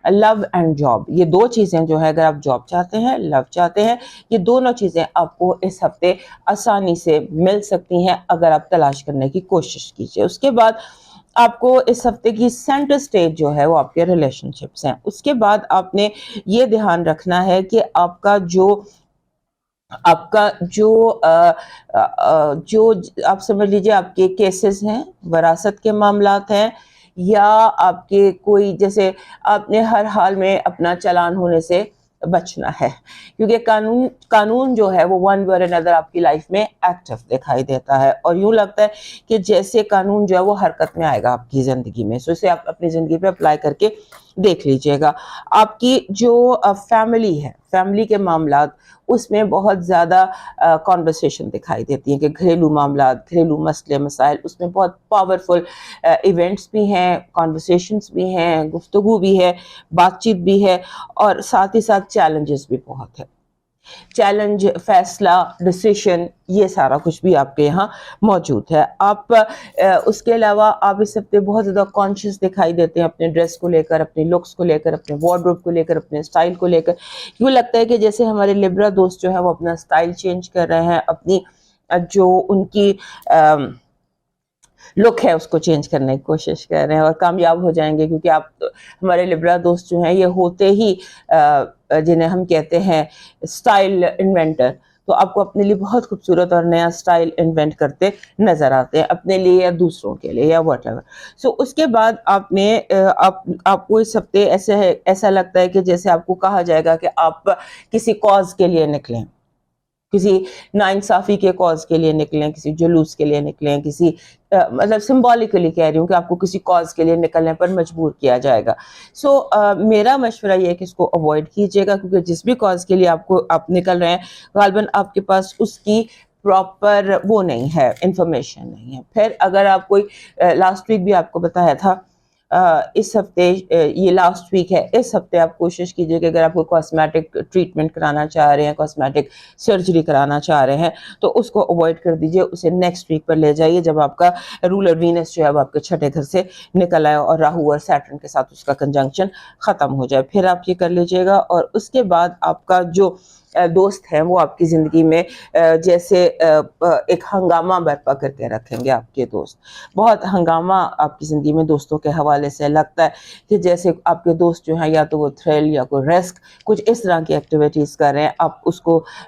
لو اینڈ جاب، یہ دو چیزیں جو ہے، اگر آپ جاب چاہتے ہیں، لو چاہتے ہیں، یہ دونوں چیزیں آپ کو اس ہفتے آسانی سے مل سکتی ہیں اگر آپ تلاش کرنے کی کوشش کیجیے. اس کے بعد آپ کو اس ہفتے کی سینٹر سٹیج جو ہے وہ آپ کے ریلیشن شپس ہیں. اس کے بعد آپ نے یہ دھیان رکھنا ہے کہ آپ کا جو آپ سمجھ لیجیے آپ کے کیسز ہیں، وراثت کے معاملات ہیں، یا آپ کے کوئی، جیسے آپ نے ہر حال میں اپنا چالان ہونے سے بچنا ہے، کیونکہ قانون جو ہے وہ ون وے اور انادر آپ کی لائف میں ایکٹیو دکھائی دیتا ہے، اور یوں لگتا ہے کہ جیسے قانون جو ہے وہ حرکت میں آئے گا آپ کی زندگی میں. سو اسے آپ اپنی زندگی پہ اپلائی کر کے دیکھ لیجئے گا. آپ کی جو فیملی ہے، فیملی کے معاملات، اس میں بہت زیادہ کانورسیشن دکھائی دیتی ہیں، کہ گھریلو معاملات، گھریلو مسئلے مسائل، اس میں بہت پاورفل ایونٹس بھی ہیں، کانورسیشنز بھی ہیں، گفتگو بھی ہے، بات چیت بھی ہے، اور ساتھ ہی ساتھ چیلنجز بھی بہت ہے. چیلنج، فیصلہ، ڈیسیشن، یہ سارا کچھ بھی آپ کے یہاں موجود ہے. آپ اس کے علاوہ آپ اس ہفتے بہت زیادہ کانشیس دکھائی دیتے ہیں اپنے ڈریس کو لے کر، اپنے لکس کو لے کر، اپنے وارڈروب کو لے کر، اپنے اسٹائل کو لے کر. یوں لگتا ہے کہ جیسے ہمارے لبرا دوست جو ہے وہ اپنا اسٹائل چینج کر رہے ہیں، اپنی جو ان کی لک ہے اس کو چینج کرنے کی کوشش کر رہے ہیں، اور کامیاب ہو جائیں گے، کیونکہ آپ ہمارے لبرا دوست جو ہیں یہ ہوتے ہی جنہیں ہم کہتے ہیں اسٹائل انوینٹر. تو آپ کو اپنے لیے بہت خوبصورت اور نیا اسٹائل انوینٹ کرتے نظر آتے ہیں، اپنے لیے یا دوسروں کے لیے یا واٹ ایور. سو اس کے بعد آپ کو اس ہفتے ایسا لگتا ہے کہ جیسے آپ کو کہا جائے گا کہ آپ کسی کاز کے لیے نکلیں، کسی ناانصافی کے کاز کے لیے نکلیں، کسی جلوس کے لیے نکلیں، کسی مطلب سمبولیکلی کہہ رہی ہوں کہ آپ کو کسی کاز کے لیے نکلنے پر مجبور کیا جائے گا. سو میرا مشورہ یہ ہے کہ اس کو اوائڈ کیجیے گا، کیونکہ جس بھی کاز کے لیے آپ نکل رہے ہیں، غالباً آپ کے پاس اس کی پراپر وہ نہیں ہے، انفارمیشن نہیں ہے. پھر اگر آپ کوئی لاسٹ ویک بھی آپ کو بتایا تھا، اس ہفتے یہ لاسٹ ویک ہے، اس ہفتے آپ کوشش کیجئے کہ اگر آپ کو کاسمیٹک ٹریٹمنٹ کرانا چاہ رہے ہیں، کاسمیٹک سرجری کرانا چاہ رہے ہیں، تو اس کو اوائڈ کر دیجئے، اسے نیکسٹ ویک پر لے جائیے جب آپ کا رولر وینس جو ہے وہ آپ کے چھٹے گھر سے نکل آئے اور راہو اور سیٹرن کے ساتھ اس کا کنجنکشن ختم ہو جائے. پھر آپ یہ کر لیجئے گا. اور اس کے بعد آپ کا جو دوست ہیں وہ آپ کی زندگی میں جیسے ایک ہنگامہ برپا کر کے رکھیں گے. آپ کے دوست بہت ہنگامہ آپ کی زندگی میں دوستوں کے حوالے سے لگتا ہے کہ جیسے آپ کے دوست جو ہیں یا تو وہ تھرل یا کوئی ریسک، کچھ اس طرح کی ایکٹیویٹیز کر رہے ہیں.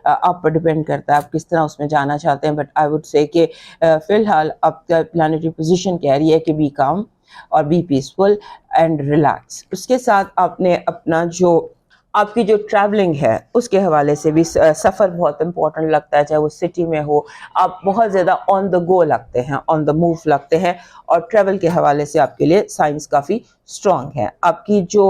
آپ پر ڈیپینڈ کرتا ہے آپ کس طرح اس میں جانا چاہتے ہیں. بٹ آئی وڈ سے کہ فی الحال آپ کا پلانیٹری پوزیشن کہہ رہی ہے کہ بی کام اور بی پیسفل اینڈ ریلیکس. اس کے ساتھ آپ نے آپ کی جو ٹریولنگ ہے اس کے حوالے سے بھی سفر بہت امپورٹنٹ لگتا ہے، چاہے وہ سٹی میں ہو. آپ بہت زیادہ آن دا گو لگتے ہیں، آن دا موو لگتے ہیں، اور ٹریول کے حوالے سے آپ کے لیے سائنس کافی اسٹرانگ ہے. آپ کی جو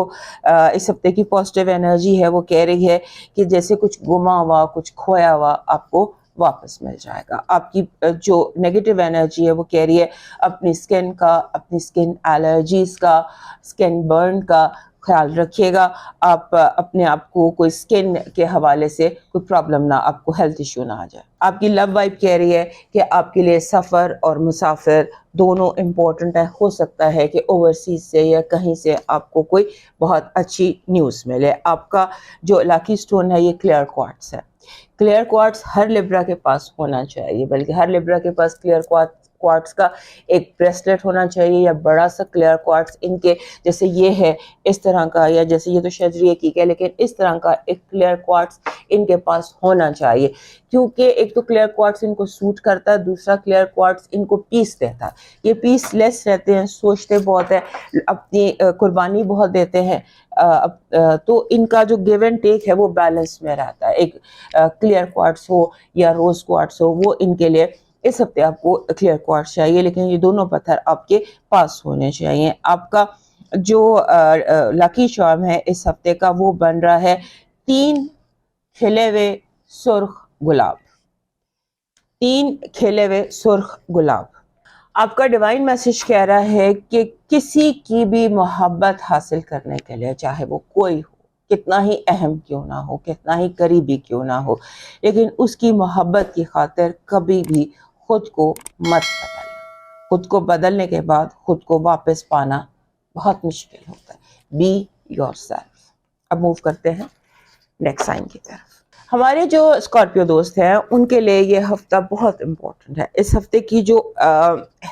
اس ہفتے کی پازیٹیو انرجی ہے وہ کہہ رہی ہے کہ جیسے کچھ گما ہوا، کچھ کھویا ہوا آپ کو واپس مل جائے گا. آپ کی جو نیگیٹو انرجی ہے وہ کہہ رہی ہے اپنی اسکن کا، اپنی اسکن الرجیز کا، اسکن برن کا خیال رکھیے گا. آپ اپنے آپ کو کوئی اسکن کے حوالے سے کوئی پرابلم نہ، آپ کو ہیلتھ ایشو نہ آ جائے. آپ کی لو وائب کہہ رہی ہے کہ آپ کے لیے سفر اور مسافر دونوں امپورٹنٹ ہے. ہو سکتا ہے کہ اوورسیز سے یا کہیں سے آپ کو کوئی بہت اچھی نیوز ملے. آپ کا جو لاکی سٹون ہے یہ کلیئر کوارٹز ہے. کلیئر کوارٹز ہر لبرا کے پاس ہونا چاہیے، بلکہ ہر لبرا کے پاس کلیئر کوارٹز کا ایک بریسلیٹ ہونا چاہیے، یا بڑا سا کلیئر کوارٹز ان کے جیسے یہ ہے اس طرح کا، یا جیسے یہ تو شجریہ کی ہے، لیکن اس طرح کا ایک کلیئر کوارٹز ان کے پاس ہونا چاہیے. کیونکہ ایک تو کلیئر کوارٹز ان کو سوٹ کرتا ہے، دوسرا کلیئر کوارٹز ان کو پیس دیتا ہے. یہ پیس لیس رہتے ہیں، سوچتے بہت ہیں، اپنی قربانی بہت دیتے ہیں، تو ان کا جو گیو اینڈ ٹیک ہے وہ بیلنس میں رہتا ہے. ایک کلیئر کوارٹز ہو یا روز کوارٹز ہو، وہ ان کے لیے اس ہفتے آپ کو کلیئر کوارٹز چاہیے، لیکن یہ دونوں پتھر آپ کے پاس ہونے چاہیے. آپ کا جو لکی چارم ہے اس ہفتے کا وہ بن رہا ہے 3 کھلے ہوئے سرخ گلاب. 3 کھلے ہوئے سرخ گلاب. آپ کا ڈیوائن میسج کہہ رہا ہے کہ کسی کی بھی محبت حاصل کرنے کے لیے، چاہے وہ کوئی ہو، کتنا ہی اہم کیوں نہ ہو، کتنا ہی قریبی کیوں نہ ہو، لیکن اس کی محبت کی خاطر کبھی بھی خود کو مت بدلنا۔ خود کو بدلنے کے بعد خود کو واپس پانا بہت مشکل ہوتا ہے۔ Be yourself. اب موو کرتے ہیں نیکسٹ سائن کی طرف۔ ہمارے جو اسکارپیو دوست ہیں ان کے لیے یہ ہفتہ بہت امپورٹنٹ ہے۔ اس ہفتے کی جو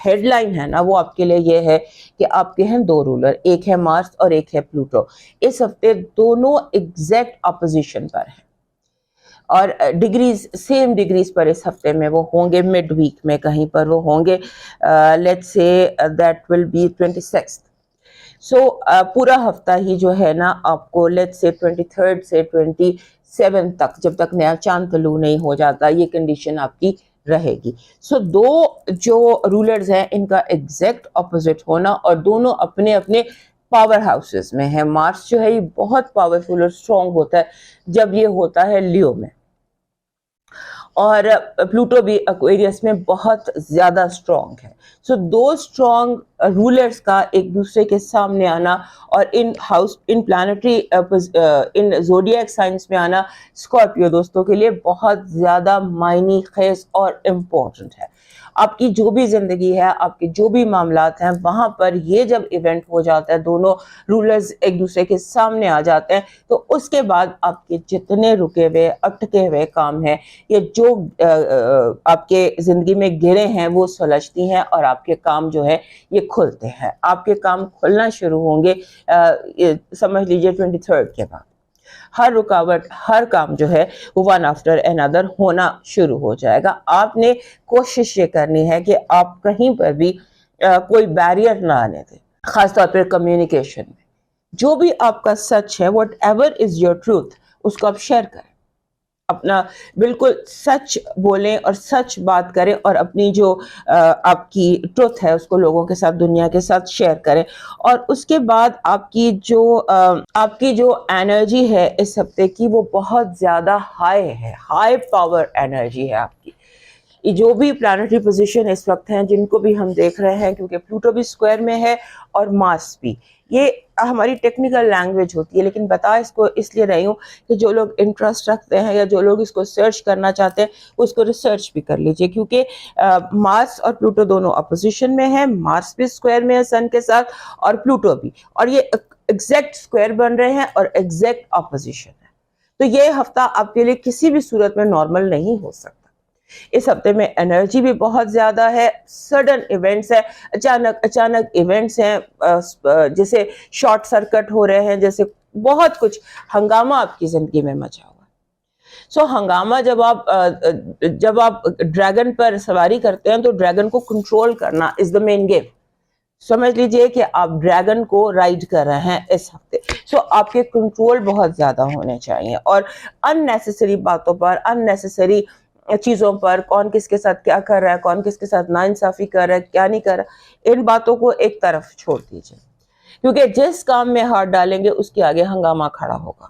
ہیڈ لائن ہے نا وہ آپ کے لیے یہ ہے کہ آپ کے ہیں دو رولر، ایک ہے مارس اور ایک ہے پلوٹو۔ اس ہفتے دونوں ایگزیکٹ اپوزیشن پر ہیں اور ڈگریز، سیم ڈگریز پر اس ہفتے میں وہ ہوں گے، مڈ ویک میں کہیں پر وہ ہوں گے۔ Let's say that will be 26۔ سو پورا ہفتہ ہی جو ہے نا آپ کو لیٹس سے 23 سے 27 تک، جب تک نیا چاند طلوع نہیں ہو جاتا، یہ کنڈیشن آپ کی رہے گی۔ سو دو جو رولرز ہیں ان کا ایگزیکٹ اپوزٹ ہونا، اور دونوں اپنے اپنے پاور ہاؤسز میں ہیں۔ مارس جو ہے یہ بہت پاورفل اور اسٹرانگ ہوتا ہے جب یہ ہوتا ہے لیو میں، اور پلوٹو بھی ایکویرس میں بہت زیادہ اسٹرانگ ہے۔ سو دو اسٹرانگ رولرز کا ایک دوسرے کے سامنے آنا اور ان پلانٹری ان زوڈیاک سائنس میں آنا اسکارپیو دوستوں کے لیے بہت زیادہ معنی خیز اور امپورٹنٹ ہے۔ آپ کی جو بھی زندگی ہے، آپ کے جو بھی معاملات ہیں، وہاں پر یہ جب ایونٹ ہو جاتا ہے، دونوں رولرز ایک دوسرے کے سامنے آ جاتے ہیں، تو اس کے بعد آپ کے جتنے رکے ہوئے اٹکے ہوئے کام ہیں، یہ جو آپ کے زندگی میں گرے ہیں وہ سلجھتی ہیں، اور آپ کے کام جو ہے یہ کھلتے ہیں۔ آپ کے کام کھلنا شروع ہوں گے سمجھ لیجئے 23 کے بعد۔ ہر رکاوٹ، ہر کام جو ہے وہ ون آفٹر another ہونا شروع ہو جائے گا۔ آپ نے کوشش یہ کرنی ہے کہ آپ کہیں پر بھی کوئی بیریئر نہ آنے دیں، خاص طور پر کمیونیکیشن میں۔ جو بھی آپ کا سچ ہے، whatever is your truth, اس کو آپ شیئر کریں، اپنا بالکل سچ بولیں اور سچ بات کریں، اور اپنی جو آپ کی ٹروتھ ہے اس کو لوگوں کے ساتھ، دنیا کے ساتھ شیئر کریں۔ اور اس کے بعد آپ کی جو انرجی ہے اس ہفتے کی، وہ بہت زیادہ ہائی ہے، ہائی پاور انرجی ہے آپ کی۔ یہ جو بھی پلانٹری پوزیشن اس وقت ہیں، جن کو بھی ہم دیکھ رہے ہیں، کیونکہ پلوٹو بھی اسکوائر میں ہے اور مارس بھی، یہ ہماری ٹیکنیکل لینگویج ہوتی ہے، لیکن بتا اس کو اس لیے رہی ہوں کہ جو لوگ انٹرسٹ رکھتے ہیں یا جو لوگ اس کو سرچ کرنا چاہتے ہیں، اس کو ریسرچ بھی کر لیجئے، کیونکہ مارس اور پلوٹو دونوں اپوزیشن میں ہیں۔ مارس بھی اسکوائر میں ہے سن کے ساتھ، اور پلوٹو بھی، اور یہ ایگزیکٹ اسکوائر بن رہے ہیں اور ایگزیکٹ اپوزیشن ہے۔ تو یہ ہفتہ آپ کے لیے کسی بھی صورت میں نارمل نہیں ہو سکتا۔ اس ہفتے میں انرجی بھی بہت زیادہ ہے، سڈن ایونٹس ہیں، اچانک ایونٹس ہیں، جیسے شارٹ سرکٹ ہو رہے ہیں، جیسے بہت کچھ ہنگامہ آپ کی زندگی میں مچا ہوا ہے۔ سو ہنگامہ جب آپ ڈریگن پر سواری کرتے ہیں تو ڈریگن کو کنٹرول کرنا از دا مین گیم۔ سمجھ لیجئے کہ آپ ڈریگن کو رائڈ کر رہے ہیں اس ہفتے۔ سو آپ کے کنٹرول بہت زیادہ ہونے چاہیے، اور ان نیسیسری باتوں پر، ان نیسیسری چیزوں پر، کون کس کے ساتھ کیا کر رہا ہے، کون کس کے ساتھ ناانصافی کر رہا ہے، کیا نہیں کر رہا، ان باتوں کو ایک طرف چھوڑ دیجئے، کیونکہ جس کام میں ہاتھ ڈالیں گے اس کے آگے ہنگامہ کھڑا ہوگا۔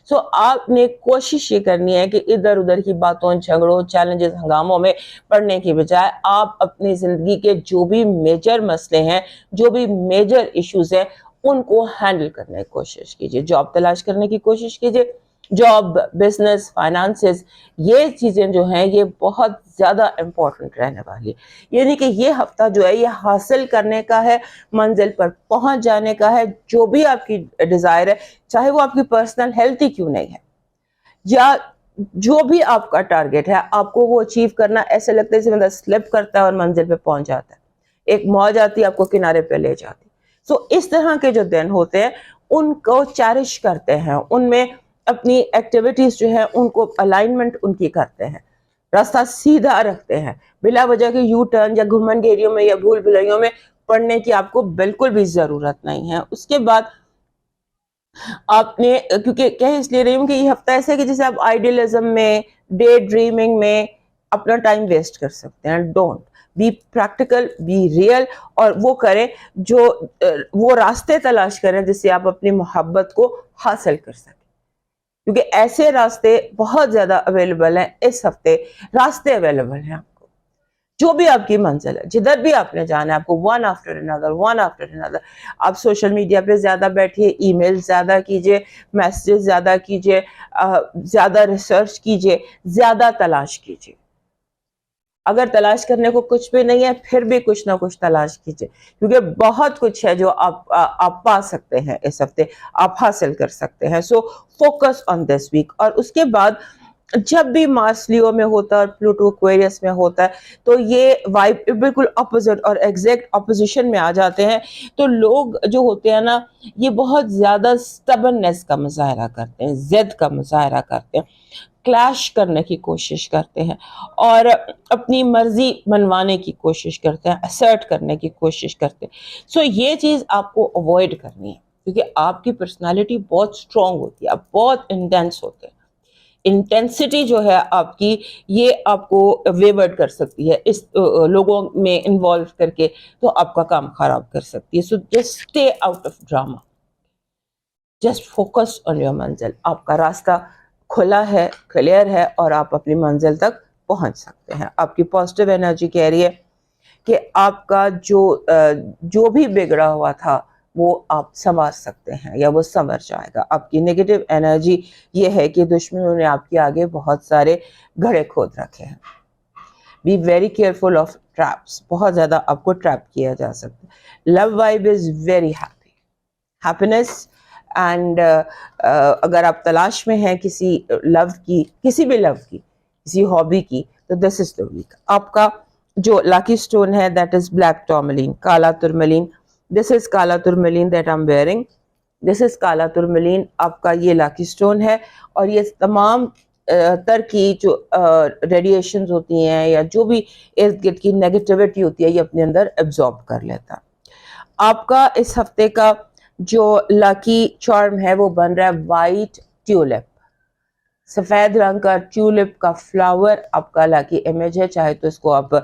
سو آپ نے کوشش یہ کرنی ہے کہ ادھر ادھر کی باتوں، جھگڑوں، چیلنجز، ہنگاموں میں پڑنے کی بجائے آپ اپنی زندگی کے جو بھی میجر مسئلے ہیں، جو بھی میجر ایشوز ہیں، ان کو ہینڈل کرنے کی کوشش کیجئے۔ جاب تلاش کرنے کی کوشش کیجئے، جاب، بزنس، فائنانسز، یہ چیزیں جو ہیں یہ بہت زیادہ امپورٹنٹ رہنے والی ہے۔ یعنی کہ یہ ہفتہ جو ہے یہ حاصل کرنے کا ہے، منزل پر پہنچ جانے کا ہے، جو بھی آپ کی ڈیزائر ہے، چاہے وہ آپ کی پرسنل ہیلتھ ہی کیوں نہیں ہے، یا جو بھی آپ کا ٹارگٹ ہے، آپ کو وہ اچیو کرنا۔ ایسے لگتا ہے جیسے بندہ سلپ کرتا ہے اور منزل پہ پہنچ جاتا ہے، ایک موج آتی ہے آپ کو کنارے پہ لے جاتی۔ سو اس طرح کے جو دن ہوتے ہیں ان کو چیرش کرتے ہیں، ان میں اپنی ایکٹیویٹیز جو ہیں ان کو الائنمنٹ ان کی کرتے ہیں، راستہ سیدھا رکھتے ہیں، بلا وجہ کے یو ٹرن یا گھمن گھیریوں میں یا بھول بھلائیوں میں پڑنے کی آپ کو بالکل بھی ضرورت نہیں ہے۔ اس کے بعد آپ نے، کیونکہ کہہ اس لیے رہی ہوں کہ یہ ہفتہ ایسا ہے کہ جیسے آپ آئیڈیلزم میں، ڈے ڈریمنگ میں اپنا ٹائم ویسٹ کر سکتے ہیں۔ Don't be practical, be real, اور وہ کریں جو وہ راستے تلاش کریں جس سے آپ اپنی محبت کو حاصل کر سکیں، کیونکہ ایسے راستے بہت زیادہ اویلیبل ہیں۔ اس ہفتے راستے اویلیبل ہیں آپ کو۔ جو بھی آپ کی منزل ہے، جدھر بھی آپ نے جانا ہے، آپ کو ون آفٹر another آپ سوشل میڈیا پہ زیادہ بیٹھیے، ای میل زیادہ کیجیے، میسیجز زیادہ کیجیے، زیادہ ریسرچ کیجیے، زیادہ تلاش کیجیے. اگر تلاش کرنے کو کچھ بھی نہیں ہے پھر بھی کچھ نہ کچھ تلاش کیجیے، کیونکہ بہت کچھ ہے جو آپ پا سکتے ہیں اس ہفتے، آپ حاصل کر سکتے ہیں. So focus on this week. اور اس کے بعد جب بھی مارس لیو میں ہوتا ہے اور پلوٹو ایکویرس میں ہوتا ہے تو یہ وائب بالکل اپوزٹ اور ایگزیکٹ اپوزیشن میں آ جاتے ہیں. تو لوگ جو ہوتے ہیں نا یہ بہت زیادہ سٹبننس کا مظاہرہ کرتے ہیں، ضد کا مظاہرہ کرتے ہیں، کلیش کرنے کی کوشش کرتے ہیں اور اپنی مرضی منوانے کی کوشش کرتے ہیں، اسرٹ کرنے کی کوشش کرتے ہیں. سو یہ چیز آپ کو اوائڈ کرنی ہے کیونکہ آپ کی پرسنالٹی بہت اسٹرانگ ہوتی ہے، آپ بہت انٹینس ہوتے ہیں. انٹینسٹی جو ہے آپ کی یہ آپ کو ویورڈ کر سکتی ہے اس لوگوں میں انوالو کر کے، تو آپ کا کام خراب کر سکتی ہے. So just stay out of drama, just focus on your منزل. آپ کا راستہ کھلا ہے، کلیئر ہے اور آپ اپنی منزل تک پہنچ سکتے ہیں. آپ کی پازیٹیو انرجی کہہ رہی ہے کہ آپ کا جو بھی بگڑا ہوا تھا وہ آپ سنوار سکتے ہیں یا وہ سنور جائے گا. آپ کی نیگیٹو انرجی یہ ہے کہ دشمنوں نے آپ کے آگے بہت سارے گھڑے کھود رکھے ہیں. Be very careful of traps, بہت زیادہ آپ کو ٹریپ کیا جا سکتا ہے. Love vibe is very happiness and اگر آپ تلاش میں ہیں کسی لو کی، کسی بھی لو کی، کسی ہابی کی، تو دس از دا ویک. آپ کا جو لاکی اسٹون ہے دیٹ از بلیک ٹورملین، کالا ترملین. دس از کالا ترملین دیٹ آئی ایم ویئرنگ. دس از کالا ترملین. آپ کا یہ لاکی اسٹون ہے اور یہ تمام تر کی جو ریڈیشنز ہوتی ہیں یا جو بھی ارد گرد کی نیگیٹیوٹی ہوتی ہے یہ اپنے اندر ایبزارب کر لیتا. آپ کا اس ہفتے کا جو لاکی چارم ہے وہ بن رہا ہے وائٹ ٹیولپ. سفید رنگ کا ٹیولپ کا فلاور آپ کا لاکی امیج ہے. چاہے تو اس کو آپ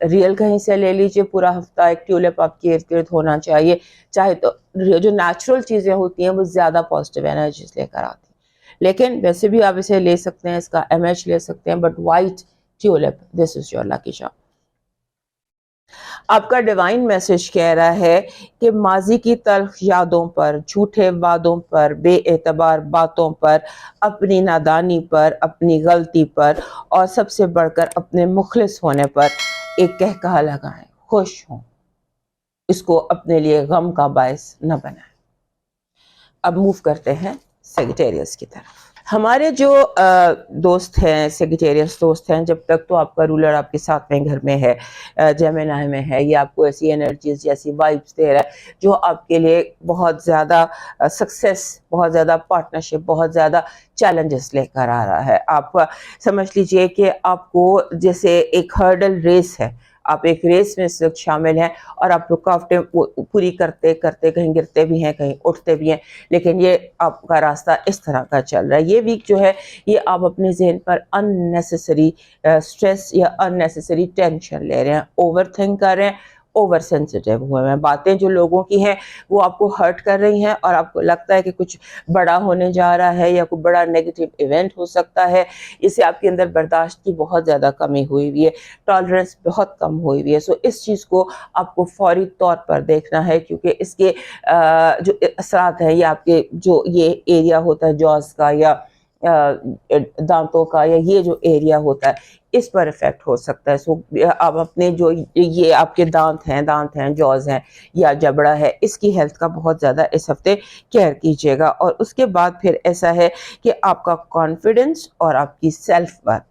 ریئل کہیں سے لے لیجئے، پورا ہفتہ ایک ٹیولپ آپ کے ارد گرد ہونا چاہیے. چاہے تو جو نیچرل چیزیں ہوتی ہیں وہ زیادہ پازیٹیو انرجیز لے کر آتی ہیں، لیکن ویسے بھی آپ اسے لے سکتے ہیں، اس کا امیج لے سکتے ہیں. But white tulip, this is your lucky charm. آپ کا ڈیوائن میسج کہہ رہا ہے کہ ماضی کی تلخ یادوں پر، جھوٹے وعدوں پر، بے اعتبار باتوں پر، اپنی نادانی پر، اپنی غلطی پر اور سب سے بڑھ کر اپنے مخلص ہونے پر ایک کہکہا لگائیں، خوش ہوں، اس کو اپنے لیے غم کا باعث نہ بنائیں. اب موو کرتے ہیں سیجیٹیریس کی طرف. ہمارے جو دوست ہیں، سیجیٹیریس دوست ہیں، جب تک تو آپ کا رولر آپ کے ساتویں گھر میں ہے، جیمنائی میں ہے، یہ آپ کو ایسی انرجیز جیسی وائبس دے رہا ہے جو آپ کے لیے بہت زیادہ سکسیس، بہت زیادہ پارٹنرشپ، بہت زیادہ چیلنجز لے کر آ رہا ہے. آپ سمجھ لیجئے کہ آپ کو جیسے ایک ہرڈل ریس ہے، آپ ایک ریس میں اس وقت شامل ہیں اور آپ رکاوٹیں پوری کرتے کرتے کہیں گرتے بھی ہیں، کہیں اٹھتے بھی ہیں، لیکن یہ آپ کا راستہ اس طرح کا چل رہا ہے. یہ ویک جو ہے یہ آپ اپنے ذہن پر اننیسیسری سٹریس یا اننیسیسری ٹینشن لے رہے ہیں، اوور تھنک کر رہے ہیں، اوور سینسیٹیو ہوئے ہیں. باتیں جو لوگوں کی ہیں وہ آپ کو ہرٹ کر رہی ہیں اور آپ کو لگتا ہے کہ کچھ بڑا ہونے جا رہا ہے یا کوئی بڑا نیگیٹو ایونٹ ہو سکتا ہے. اسے آپ کے اندر برداشت کی بہت زیادہ کمی ہوئی ہوئی ہے، ٹالرنس بہت کم ہوئی ہوئی ہے. سو اس چیز کو آپ کو فوری طور پر دیکھنا ہے کیونکہ اس کے جو اثرات ہیں یہ آپ کے جو یہ ایریا ہوتا ہے جوز کا یا دانتوں کا یا یہ جو ایریا ہوتا ہے اس پر افیکٹ ہو سکتا ہے. سو آپ اپنے جو یہ آپ کے دانت ہیں جوز ہیں یا جبڑا ہے، اس کی ہیلتھ کا بہت زیادہ اس ہفتے کیئر کیجیے گا. اور اس کے بعد پھر ایسا ہے کہ آپ کا کانفیڈنس اور آپ کی سیلف ورتھ،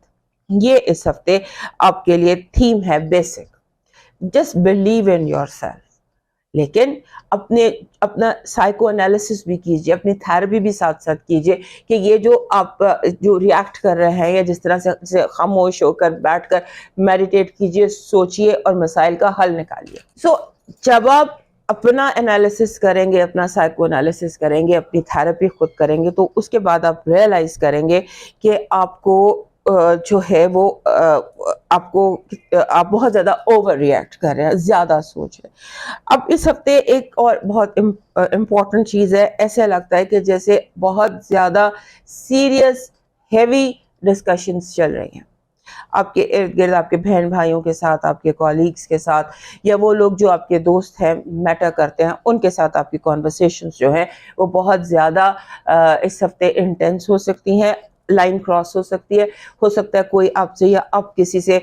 یہ اس ہفتے آپ کے لیے تھیم ہے basic. Just believe in your self. لیکن اپنا سائیکو انالیسس بھی کیجیے، اپنی تھیراپی بھی ساتھ ساتھ کیجیے کہ یہ جو آپ جو ریاکٹ کر رہے ہیں یا جس طرح سے خاموش ہو کر بیٹھ کر میڈیٹیٹ کیجیے، سوچیے اور مسائل کا حل نکالیے. سو جب آپ اپنا انالیسس کریں گے، اپنا سائیکو انالیسس کریں گے، اپنی تھیراپی خود کریں گے، تو اس کے بعد آپ ریئلائز کریں گے کہ آپ کو جو ہے وہ آپ بہت زیادہ اوور ریئیکٹ کر رہے ہیں، زیادہ سوچ رہے ہیں. اب اس ہفتے ایک اور بہت امپورٹنٹ چیز ہے، ایسے لگتا ہے کہ جیسے بہت زیادہ سیریس ہیوی ڈسکشنز چل رہی ہیں. آپ کے ارد گرد آپ کے بہن بھائیوں کے ساتھ، آپ کے کولیگز کے ساتھ، یا وہ لوگ جو آپ کے دوست ہیں میٹر کرتے ہیں، ان کے ساتھ آپ کی کانورسیشنز جو ہیں وہ بہت زیادہ اس ہفتے انٹینس ہو سکتی ہیں، لائن کراس ہو سکتی ہے. ہو سکتا ہے کوئی آپ سے یا آپ کسی سے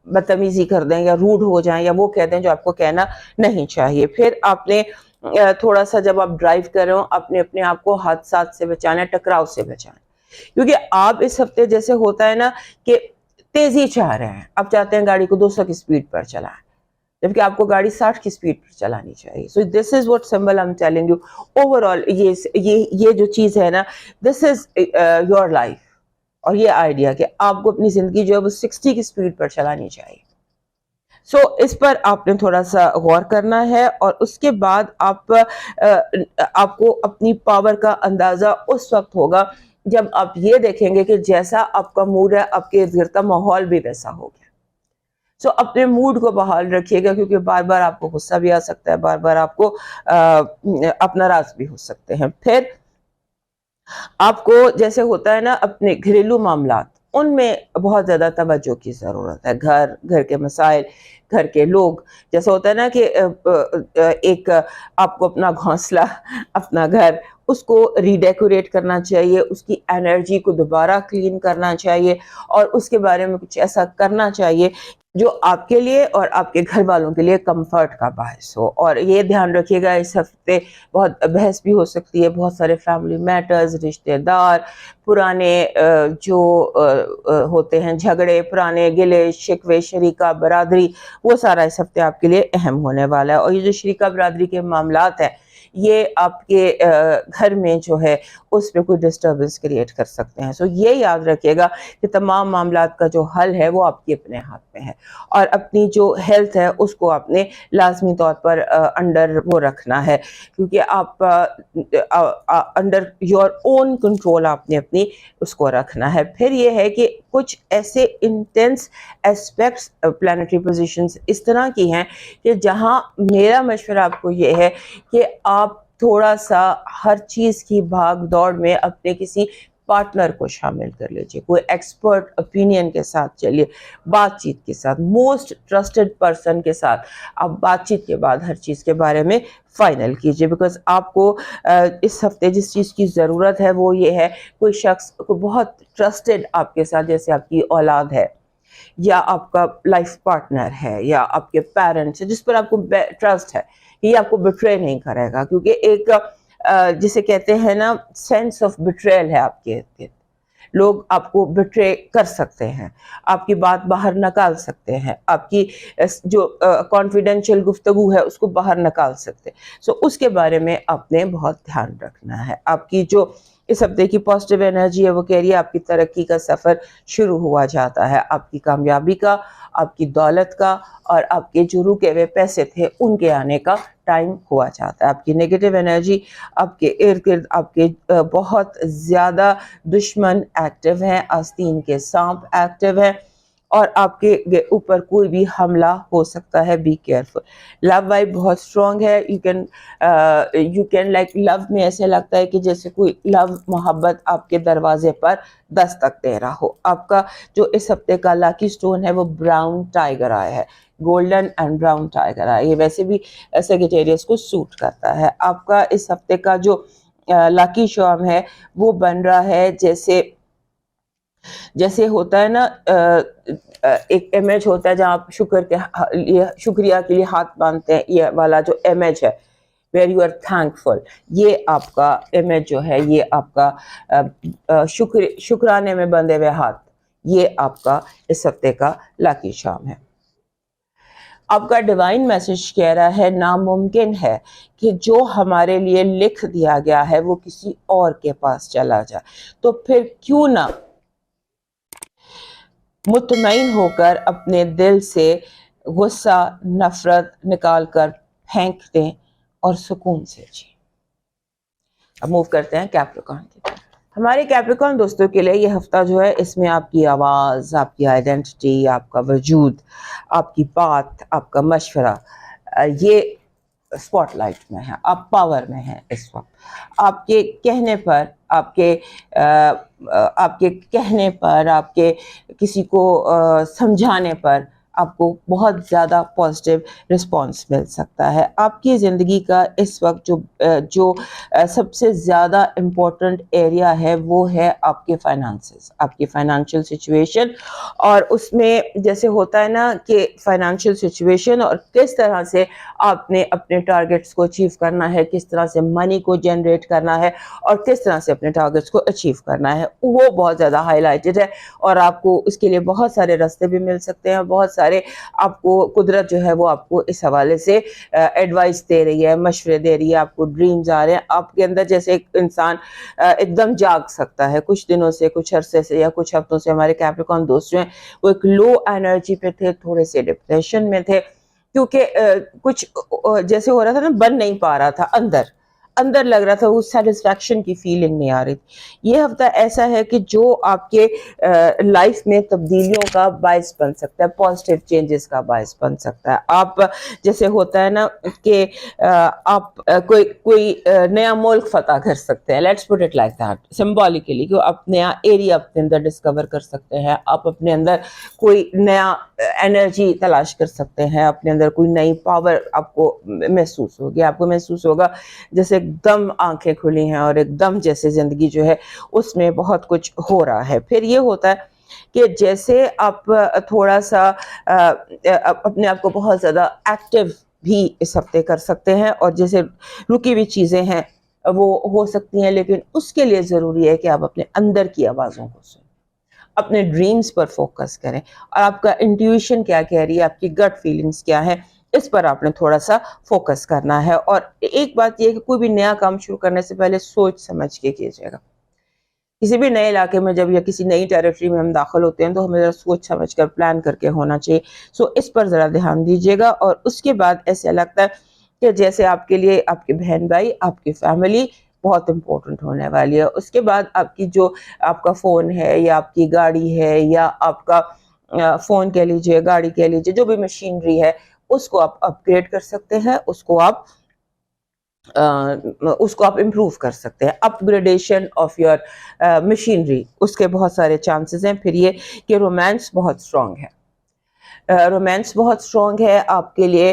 بدتمیزی کر دیں یا روڈ ہو جائیں یا وہ کہہ دیں جو آپ کو کہنا نہیں چاہیے. پھر آپ نے تھوڑا سا جب آپ ڈرائیو کر رہے ہو اپنے آپ کو حادثات سے بچانا ہے، ٹکراؤ سے بچانا، کیونکہ آپ اس ہفتے جیسے ہوتا ہے نا کہ تیزی چاہ رہے ہیں، آپ چاہتے ہیں گاڑی کو 200 کی سپیڈ پر چلائیں جبکہ آپ کو گاڑی 60 کی سپیڈ پر چلانی چاہیے. So this is what symbol I am telling you. Overall یہ جو چیز ہے نا، دس از یور لائف، اور یہ آئیڈیا کہ آپ کو اپنی زندگی جو ہے وہ 60 کی سپیڈ پر چلانی چاہیے. سو اس پر آپ نے تھوڑا سا غور کرنا ہے، اور اس کے بعد آپ کو اپنی پاور کا اندازہ اس وقت ہوگا جب آپ یہ دیکھیں گے کہ جیسا آپ کا موڈ ہے آپ کے ارد گرد کا ماحول بھی ویسا ہو گیا. سو اپنے موڈ کو بحال رکھیے گا، کیونکہ بار بار آپ کو غصہ بھی آ سکتا ہے، بار بار آپ کو آپ ناراض بھی ہو سکتے ہیں. پھر آپ کو جیسے ہوتا ہے نا اپنے گھریلو معاملات، ان میں بہت زیادہ توجہ کی ضرورت ہے. گھر کے مسائل، گھر کے لوگ، جیسا ہوتا ہے نا کہ ایک آپ کو اپنا گھونسلہ، اپنا گھر، اس کو ری ڈیکوریٹ کرنا چاہیے، اس کی انرجی کو دوبارہ کلین کرنا چاہیے، اور اس کے بارے میں کچھ ایسا کرنا چاہیے جو آپ کے لیے اور آپ کے گھر والوں کے لیے کمفرٹ کا باعث ہو. اور یہ دھیان رکھیے گا اس ہفتے بہت بحث بھی ہو سکتی ہے، بہت سارے فیملی میٹرز، رشتے دار، پرانے جو ہوتے ہیں جھگڑے، پرانے گلے شکوے، شریکہ برادری، وہ سارا اس ہفتے آپ کے لیے اہم ہونے والا ہے. اور یہ جو شریکہ برادری کے معاملات ہیں یہ آپ کے گھر میں جو ہے اس پہ کوئی ڈسٹربنس کریٹ کر سکتے ہیں. سو یہ یاد رکھیے گا کہ تمام معاملات کا جو حل ہے وہ آپ کے اپنے ہاتھ میں ہے، اور اپنی جو ہیلتھ ہے اس کو آپ نے لازمی طور پر انڈر وہ رکھنا ہے، کیونکہ آپ انڈر یور اون کنٹرول آپ نے اپنی اس کو رکھنا ہے. پھر یہ ہے کہ کچھ ایسے انٹینس ایسپیکٹس پلانیٹری پوزیشنز اس طرح کی ہیں کہ جہاں میرا مشورہ آپ کو یہ ہے کہ آپ تھوڑا سا ہر چیز کی بھاگ دوڑ میں اپنے کسی پارٹنر کو شامل کر لیجیے، کوئی ایکسپرٹ اوپینین کے ساتھ چلیے، بات چیت کے ساتھ، موسٹ ٹرسٹڈ پرسن کے ساتھ آپ بات چیت کے بعد ہر چیز کے بارے میں فائنل کیجیے. بیکاز آپ کو اس ہفتے جس چیز کی ضرورت ہے وہ یہ ہے، کوئی شخص کو بہت ٹرسٹڈ آپ کے ساتھ، جیسے آپ کی اولاد ہے یا آپ کا لائف پارٹنر ہے یا آپ کے پیرنٹس ہے، جس پر آپ کو ٹرسٹ ہے یہ آپ کو بٹرے نہیں کرے گا. کیونکہ ایک جسے کہتے ہیں نا سینس آف بٹریل ہے آپ کے ارد گرد، لوگ آپ کو بٹرے کر سکتے ہیں، آپ کی بات باہر نکال سکتے ہیں، آپ کی جو کانفیڈینشیل گفتگو ہے اس کو باہر نکال سکتے. سو اس کے بارے میں آپ نے بہت دھیان رکھنا ہے. آپ کی جو اس ہفتے کی پازیٹیو انرجی ہے وہ کہہ رہی ہے آپ کی ترقی کا سفر شروع ہوا جاتا ہے، آپ کی کامیابی کا، آپ کی دولت کا، اور آپ کے جو رکے ہوئے پیسے تھے ان کے آنے کا ٹائم ہوا جاتا ہے. آپ کی نیگیٹو انرجی، آپ کے ارد گرد آپ کے بہت زیادہ دشمن ایکٹیو ہیں، آستین کے سانپ ایکٹیو ہیں، اور آپ کے اوپر کوئی بھی حملہ ہو سکتا ہے. Be careful. لو وائب بہت اسٹرانگ ہے. یو کین لائک لو میں ایسے لگتا ہے کہ جیسے کوئی لو محبت آپ کے دروازے پر دستک دے رہا ہو. آپ کا جو اس ہفتے کا لاکی سٹون ہے وہ براؤن ٹائیگر آئے ہے، گولڈن اینڈ براؤن ٹائیگر آئے. یہ ویسے بھی سیجیٹیریس کو سوٹ کرتا ہے. آپ کا اس ہفتے کا جو لاکی شارم ہے وہ بن رہا ہے جیسے ہوتا ہے نا ایک امیج ہوتا ہے جہاں آپ شکریہ کے لیے ہاتھ باندھتے ہیں، یہ والا جو امیج ہے where you are thankful، یہ آپ کا امیج جو ہے، یہ آپ کا شکرانے میں بندھے ہوئے ہاتھ، یہ آپ کا اس ہفتے کا لاکی شارم ہے. آپ کا ڈیوائن میسج کہہ رہا ہے ناممکن ہے کہ جو ہمارے لیے لکھ دیا گیا ہے وہ کسی اور کے پاس چلا جائے، تو پھر کیوں نہ مطمئن ہو کر اپنے دل سے غصہ، نفرت نکال کر پھینک دیں اور سکون سے جی. اب موو کرتے ہیں کیپریکن کی طرف. ہمارے کیپریکن دوستوں کے لیے یہ ہفتہ جو ہے اس میں آپ کی آواز، آپ کی آئیڈینٹی، آپ کا وجود، آپ کی بات، آپ کا مشورہ، یہ اسپاٹ لائٹ میں ہیں, آپ پاور میں ہیں اس وقت. آپ کے کہنے پر, آپ کے کہنے پر, آپ کے کسی کو سمجھانے پر آپ کو بہت زیادہ پازیٹیو رسپانس مل سکتا ہے. آپ کی زندگی کا اس وقت جو سب سے زیادہ امپورٹنٹ ایریا ہے وہ ہے آپ کے فائنانسز, آپ کی فائنانشیل سچویشن. اور اس میں جیسے ہوتا ہے نا کہ فائنانشیل سچویشن اور کس طرح سے آپ نے اپنے ٹارگیٹس کو اچیو کرنا ہے, کس طرح سے منی کو جنریٹ کرنا ہے اور کس طرح سے اپنے ٹارگیٹس کو اچیو کرنا ہے, وہ بہت زیادہ ہائی لائٹڈ ہے. اور آپ کو اس کے لیے بہت سارے راستے بھی مل سکتے ہیں, بہت سارے آپ کو قدرت جو ہے وہ آپ کو اس حوالے سے ایڈوائس دے رہی ہے, مشورے دے رہی ہے. آپ کو ڈریمز آ رہے ہیں آپ کے اندر, جیسے ایک انسان ایک دم جاگ سکتا ہے. کچھ دنوں سے, کچھ عرصے سے یا کچھ ہفتوں سے ہمارے کیپریکن دوست جو ہیں وہ ایک لو انرجی پہ تھے, تھوڑے سے ڈپریشن میں تھے, کیونکہ کچھ جیسے ہو رہا تھا نا, بن نہیں پا رہا تھا, اندر لگ رہا تھا, وہ سیٹسفیکشن کی فیلنگ نہیں آ رہی. یہ ہفتہ ایسا ہے کہ جو آپ کے لائف میں تبدیلیوں کا باعث بن سکتا ہے, پازیٹیو چینجز کا باعث بن سکتا ہے. آپ جیسے ہوتا ہے نا کہ آپ کوئی نیا ملک فتح کر سکتے ہیں, let's put it like that symbolically, کہ آپ نیا ایریا اپنے اندر ڈسکور کر سکتے ہیں, آپ اپنے اندر کوئی نیا انرجی تلاش کر سکتے ہیں, اپنے اندر کوئی نئی پاور آپ کو محسوس ہوگی. آپ کو محسوس ہوگا جیسے ایک دم آنکھیں کھلی ہیں اور ایک دم جیسے زندگی جو ہے اس میں بہت کچھ ہو رہا ہے. پھر یہ ہوتا ہے کہ جیسے آپ تھوڑا سا اپنے آپ کو بہت زیادہ ایکٹیو بھی اس ہفتے کر سکتے ہیں, اور جیسے رکی ہوئی چیزیں ہیں وہ ہو سکتی ہیں, لیکن اس کے لیے ضروری ہے کہ آپ اپنے اندر کی آوازوں کو سنیں, اپنے ڈریمز پر فوکس کریں, اور آپ کا انٹیویشن کیا کہہ رہی ہے, آپ کی گٹ فیلنگز کیا ہے, اس پر آپ نے تھوڑا سا فوکس کرنا ہے. اور ایک بات یہ کہ کوئی بھی نیا کام شروع کرنے سے پہلے سوچ سمجھ کے کیجیے گا. کسی بھی نئے علاقے میں جب یا کسی نئی ٹیریٹری میں ہم داخل ہوتے ہیں تو ہمیں ذرا سوچ سمجھ کر پلان کر کے ہونا چاہیے. اس پر ذرا دھیان دیجیے گا. اور اس کے بعد ایسا لگتا ہے کہ جیسے آپ کے لیے آپ کے بہن بھائی, آپ کی فیملی بہت امپورٹنٹ ہونے والی ہے. اس کے بعد آپ کی جو آپ کا فون ہے یا آپ کی گاڑی ہے یا آپ کا فون کہہ لیجیے, گاڑی کہہ لیجیے, جو بھی مشینری ہے اس کو آپ اپ گریڈ کر سکتے ہیں, اس کو آپ امپروو کر سکتے ہیں. اپ گریڈیشن آف یور مشینری, اس کے بہت سارے چانسز ہیں. پھر یہ کہ رومانس بہت اسٹرانگ ہے, رومانس بہت اسٹرانگ ہے آپ کے لیے.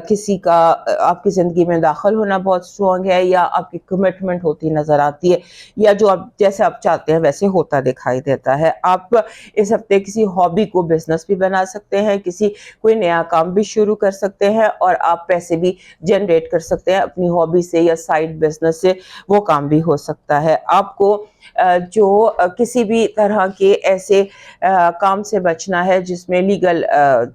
کسی کا آپ کی زندگی میں داخل ہونا بہت اسٹرانگ ہے, یا آپ کی کمٹمنٹ ہوتی نظر آتی ہے, یا جو آپ جیسے آپ چاہتے ہیں ویسے ہوتا دکھائی دیتا ہے. آپ اس ہفتے کسی ہابی کو بزنس بھی بنا سکتے ہیں, کوئی نیا کام بھی شروع کر سکتے ہیں, اور آپ پیسے بھی جنریٹ کر سکتے ہیں اپنی ہابی سے یا سائڈ بزنس سے, وہ کام بھی ہو سکتا ہے. آپ کو جو کسی بھی طرح کے ایسے کام سے بچنا ہے جس میں لیگل,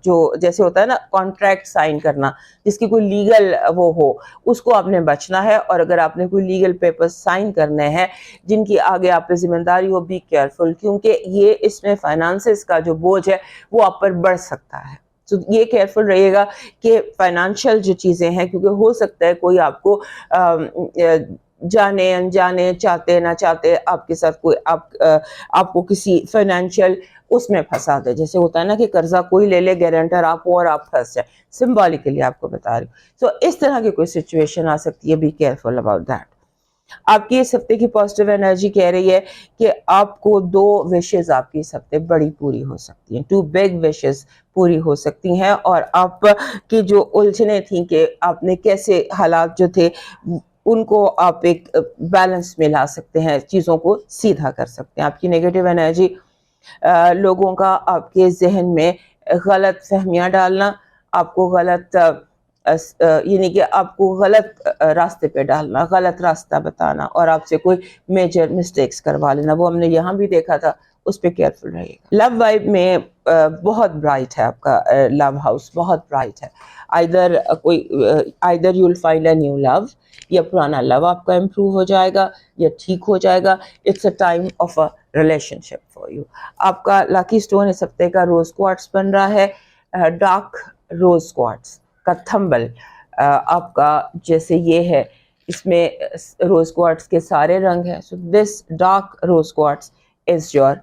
جو جیسے ہوتا ہے نا کانٹریکٹ سائن کرنا, جس کی کوئی لیگل وہ ہو, اس کو آپ نے بچنا ہے. اور اگر آپ نے کوئی لیگل پیپر سائن کرنے ہیں جن کی آگے آپ پہ ذمہ داری ہو, بی کیئرفل, کیونکہ یہ اس میں فائنانسز کا جو بوجھ ہے وہ آپ پر بڑھ سکتا ہے. تو یہ کیئرفل رہیے گا کہ فائنانشیل جو چیزیں ہیں, کیونکہ ہو سکتا ہے کوئی آپ کو جانے انجانے, چاہتے نہ چاہتے آپ کے ساتھ کوئی آپ کو کسی فائنینشیل اس میں پھنسا دے. جیسے ہوتا ہے نا کہ قرضہ کوئی لے لے, گارنٹر آپ ہو اور آپ پھنس جائیں, سمبولکلی آپ کو بتا رہی ہوں. اس طرح کی کوئی سچویشن آ سکتی ہے, بی کیئرفل اباؤٹ دیٹ. آپ کی اس ہفتے کی پازیٹیو انرجی کہہ رہی ہے کہ آپ کو 2 وشز آپ کی اس ہفتے بڑی پوری ہو سکتی ہیں, 2 بگ وشز پوری ہو سکتی ہیں. اور آپ کی جو الجھنیں تھیں کہ آپ نے کیسے حالات جو تھے ان کو آپ ایک بیلنس میں لا سکتے ہیں, چیزوں کو سیدھا کر سکتے ہیں. آپ کی نیگیٹو انرجی لوگوں کا آپ کے ذہن میں غلط فہمیاں ڈالنا, آپ کو غلط یعنی کہ آپ کو غلط راستے پہ ڈالنا, غلط راستہ بتانا, اور آپ سے کوئی میجر مسٹیکس کروا لینا, وہ ہم نے یہاں بھی دیکھا تھا. اس پہ کیئرفل رہیے گا. لو وائب میں بہت برائٹ ہے آپ کا لو ہاؤس, بہت برائٹ ہے. either you'll find a new love, یا پرانا لو آپ کا امپروو ہو جائے گا یا ٹھیک ہو جائے گا. It's a time of a relationship for you. آپ کا لاکی اسٹون اس ہفتے کا روز کوارٹز بن رہا ہے, ڈارک روز کوارٹز کا تھمبل آپ کا جیسے یہ ہے, اس میں روز کوارٹز کے سارے رنگ ہیں. So this dark rose quartz is your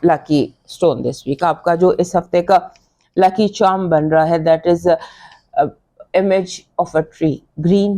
lucky stone this week. آپ کا جو اس ہفتے کا لاکی چارم بن رہا ہے, that is image of a tree, green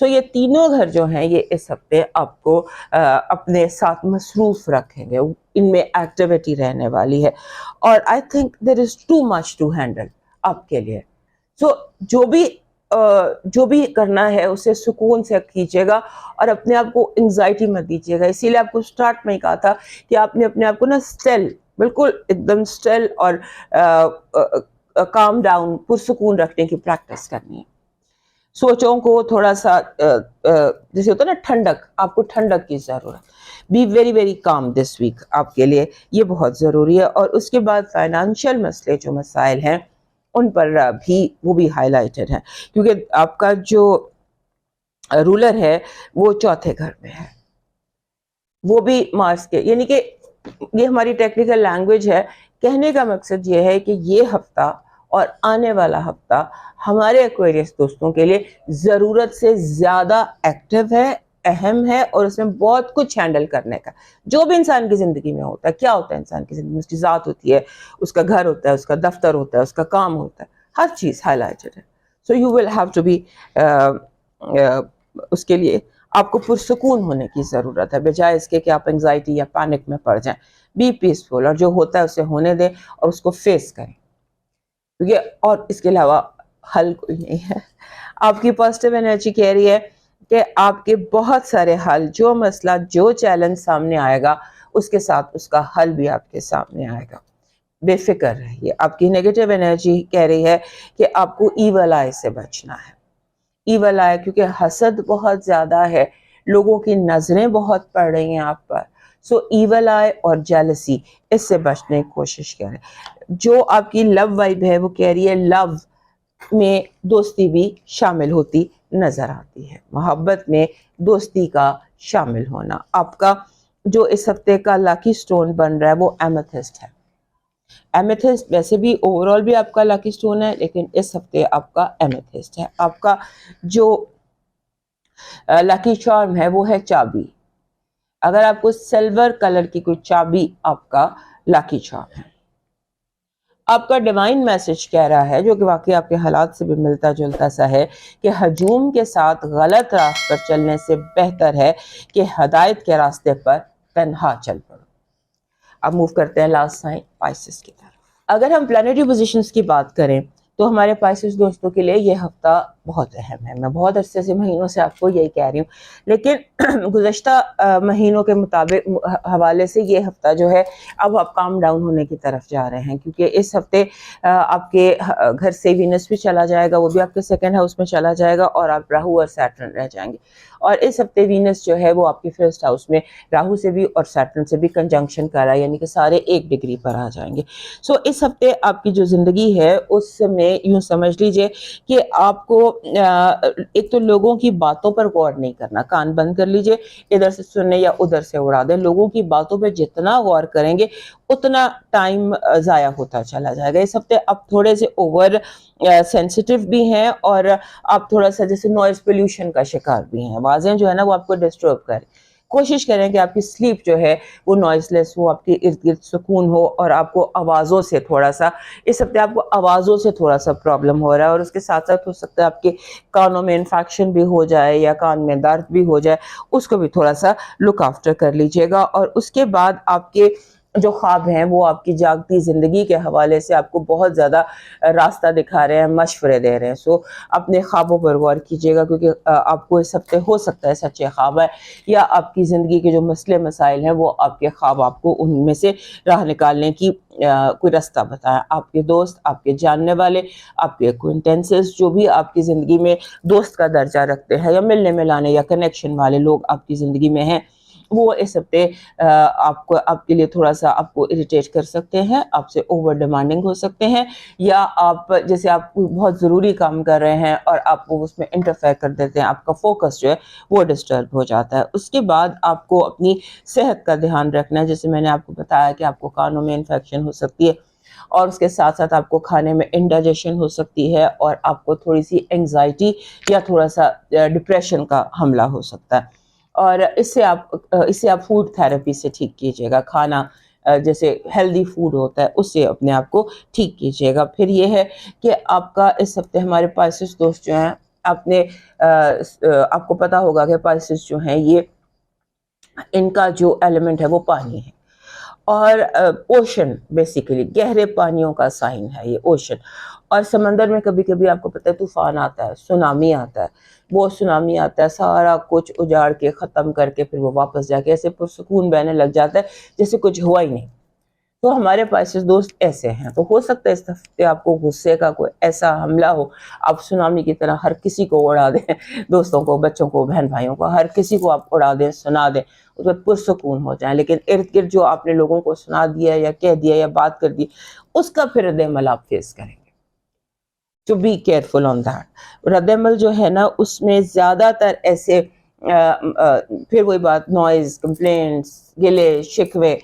سو یہ تینوں گھر جو ہیں یہ اس ہفتے آپ کو اپنے ساتھ مصروف رکھیں گے، ان میں ایکٹیویٹی رہنے والی ہے، اور I think there is too much to handle آپ کے لیے. سو جو بھی کرنا ہے اسے سکون سے کیجیے گا، اور اپنے آپ کو انگزائٹی مت دیجیے گا. اسی لیے آپ کو اسٹارٹ میں ہی کہا تھا کہ آپ نے اپنے آپ کو نا اسٹل، بالکل ایک دم اسٹل اور کام ڈاؤن، پرسکون رکھنے کی پریکٹس کرنی ہے. سوچوں کو تھوڑا سا جیسے ہوتا ہے نا ٹھنڈک، آپ کو ٹھنڈک کی ضرورت. Be very very calm this week آپ کے لیے، یہ بہت ضروری ہے. اور اس کے بعد فائنانشیل مسئلے جو مسائل ہیں ان پر بھی وہ بھی ہائی لائٹڈ ہیں، کیونکہ آپ کا جو رولر ہے وہ چوتھے گھر میں ہے، وہ بھی مارس کے، یعنی کہ یہ ہماری ٹیکنیکل لینگویج ہے. کہنے کا مقصد یہ ہے کہ یہ ہفتہ اور آنے والا ہفتہ ہمارے ایکویرس دوستوں کے لیے ضرورت سے زیادہ ایکٹیو ہے، اہم ہے، اور اس میں بہت کچھ ہینڈل کرنے کا. جو بھی انسان کی زندگی میں ہوتا ہے، کیا ہوتا ہے انسان کی زندگی میں؟ اس کی ذات ہوتی ہے، اس کا گھر ہوتا ہے، اس کا دفتر ہوتا ہے، اس کا کام ہوتا ہے، ہر چیز ہائی لائٹڈ ہے. So you will have to be, اس کے لیے آپ کو پرسکون ہونے کی ضرورت ہے، بجائے اس کے کہ آپ انگزائٹی یا پینک میں پڑ جائیں. بی پیسفل، اور جو ہوتا ہے اسے ہونے دیں اور اس کو فیس کریں، کیونکہ اور اس کے علاوہ حل کوئی نہیں ہے. آپ کی پازیٹیو انرجی کہہ رہی ہے کہ آپ کے بہت سارے حل، جو مسئلہ، جو چیلنج سامنے آئے گا اس کے ساتھ اس کا حل بھی آپ کے سامنے آئے گا. بے فکر رہیے. آپ کی نیگیٹو انرجی کہہ رہی ہے کہ آپ کو ایول آئی سے بچنا ہے. ایول آئی کیونکہ حسد بہت زیادہ ہے، لوگوں کی نظریں بہت پڑ رہی ہیں آپ پر. سو ایول آئی اور جیلسی، اس سے بچنے کی کوشش کریں. جو آپ کی لو وائب ہے وہ کہہ رہی ہے لو میں دوستی بھی شامل ہوتی نظر آتی ہے، محبت میں دوستی کا شامل ہونا. آپ کا جو اس ہفتے کا لاکی سٹون بن رہا ہے وہ ایمیتھسٹ ہے. ایمیتھسٹ ویسے بھی اوور آل بھی آپ کا لاکی سٹون ہے، لیکن اس ہفتے آپ کا ایمیتھسٹ ہے. آپ کا جو لاکی چارم ہے وہ ہے چابی. اگر آپ کو سلور کلر کی کوئی چابی آپ کا لاکی چارم ہے. آپ کا ڈیوائن میسج کہہ رہا ہے، جو کہ واقعی آپ کے حالات سے بھی ملتا جلتا سا ہے، کہ ہجوم کے ساتھ غلط راہ پر چلنے سے بہتر ہے کہ ہدایت کے راستے پر تنہا چل پڑو. اب موو کرتے ہیں لاسٹ سائن پائسس کی طرف. اگر ہم پلانیٹری پوزیشنز کی بات کریں تو ہمارے پائسس دوستوں کے لیے یہ ہفتہ بہت اہم ہے. میں بہت عرصے سے، مہینوں سے آپ کو یہی کہہ رہی ہوں، لیکن گزشتہ مہینوں کے مطابق حوالے سے یہ ہفتہ جو ہے اب آپ کام ڈاؤن ہونے کی طرف جا رہے ہیں، کیونکہ اس ہفتے آپ کے گھر سے وینس بھی چلا جائے گا، وہ بھی آپ کے سیکنڈ ہاؤس میں چلا جائے گا، اور آپ راہو اور سیٹرن رہ جائیں گے. اور اس ہفتے وینس جو ہے وہ آپ کے فرسٹ ہاؤس میں راہو سے بھی اور سیٹرن سے بھی کنجنکشن کر رہا ہے، یعنی کہ سارے 1 ڈگری پر آ جائیں گے. سو اس ہفتے آپ کی جو زندگی ہے اس میں یوں سمجھ لیجئے کہ آپ کو ایک تو لوگوں کی باتوں پر غور نہیں کرنا، کان بند کر لیجئے، ادھر سے سننے یا ادھر سے اڑا دیں. لوگوں کی باتوں پہ جتنا غور کریں گے اتنا ٹائم ضائع ہوتا چلا جائے گا. اس ہفتے آپ تھوڑے سے اوور سینسیٹیو بھی ہیں، اور آپ تھوڑا سا جیسے نوائز پولیوشن کا شکار بھی ہیں. آوازیں جو ہے نا وہ آپ کو ڈسٹرب کریں. کوشش کریں کہ آپ کی سلیپ جو ہے وہ نوائز لیس ہو، آپ کے ارد گرد سکون ہو، اور آپ کو آوازوں سے تھوڑا سا، اس ہفتے آپ کو آوازوں سے تھوڑا سا پرابلم ہو رہا ہے، اور اس کے ساتھ ساتھ ہو سکتا ہے آپ کے کانوں میں انفیکشن بھی ہو جائے یا کان میں درد بھی ہو جائے، اس کو بھی تھوڑا سا لک آفٹر کر لیجئے گا. اور اس کے بعد آپ کے جو خواب ہیں وہ آپ کی جاگتی زندگی کے حوالے سے آپ کو بہت زیادہ راستہ دکھا رہے ہیں، مشورے دے رہے ہیں. سو اپنے خوابوں پر غور کیجیے گا، کیونکہ آپ کو اس ہفتے ہو سکتا ہے سچے خواب ہے، یا آپ کی زندگی کے جو مسئلے مسائل ہیں وہ آپ کے خواب آپ کو ان میں سے راہ نکالنے کی کوئی راستہ بتائیں. آپ کے دوست، آپ کے جاننے والے، آپ کے ایکوینٹنسز، جو بھی آپ کی زندگی میں دوست کا درجہ رکھتے ہیں یا ملنے ملانے یا کنیکشن والے لوگ آپ کی زندگی میں ہیں، وہ اس ہفتے آپ کے لیے تھوڑا سا آپ کو اریٹیٹ کر سکتے ہیں، آپ سے اوور ڈیمانڈنگ ہو سکتے ہیں، یا آپ جیسے آپ بہت ضروری کام کر رہے ہیں اور آپ وہ اس میں انٹرفیئر کر دیتے ہیں، آپ کا فوکس جو ہے وہ ڈسٹرب ہو جاتا ہے. اس کے بعد آپ کو اپنی صحت کا دھیان رکھنا ہے. جیسے میں نے آپ کو بتایا کہ آپ کو کانوں میں انفیکشن ہو سکتی ہے، اور اس کے ساتھ ساتھ آپ کو کھانے میں انڈائجیشن ہو سکتی ہے، اور آپ کو تھوڑی سی انگزائٹی یا تھوڑا سا ڈپریشن کا حملہ ہو سکتا ہے. اور اسے آپ فوڈ تھراپی سے ٹھیک کیجیے گا. کھانا جیسے ہیلدی فوڈ ہوتا ہے اس سے اپنے آپ کو ٹھیک کیجیے گا. پھر یہ ہے کہ آپ کا اس ہفتے ہمارے پائسس دوست جو ہیں آپ کو پتا ہوگا کہ پائسس جو ہیں یہ ان کا جو ایلیمنٹ ہے وہ پانی ہے، اور اوشن بیسیکلی گہرے پانیوں کا سائن ہے یہ اوشن. اور سمندر میں کبھی کبھی آپ کو پتہ ہے طوفان آتا ہے، سونامی آتا ہے، وہ سونامی آتا ہے سارا کچھ اجاڑ کے ختم کر کے پھر وہ واپس جا کے ایسے پرسکون بہنے لگ جاتا ہے جیسے کچھ ہوا ہی نہیں. تو ہمارے پاسس دوست ایسے ہیں. تو ہو سکتا ہے اس ہفتے آپ کو غصے کا کوئی ایسا حملہ ہو، آپ سونامی کی طرح ہر کسی کو اڑا دیں، دوستوں کو، بچوں کو، بہن بھائیوں کو، ہر کسی کو آپ اڑا دیں، سنا دیں، اس میں پرسکون ہو جائیں. لیکن ارد گرد جو آپ نے لوگوں کو سنا دیا یا کہہ دیا یا بات کر دی، اس کا پھر رد عمل آپ فیس کریں گے. تو بی کیئرفل آن دیٹ. رد عمل جو ہے نا اس میں زیادہ تر ایسے پھر وہی بات، نوائز، کمپلینٹس، گلے شکوے،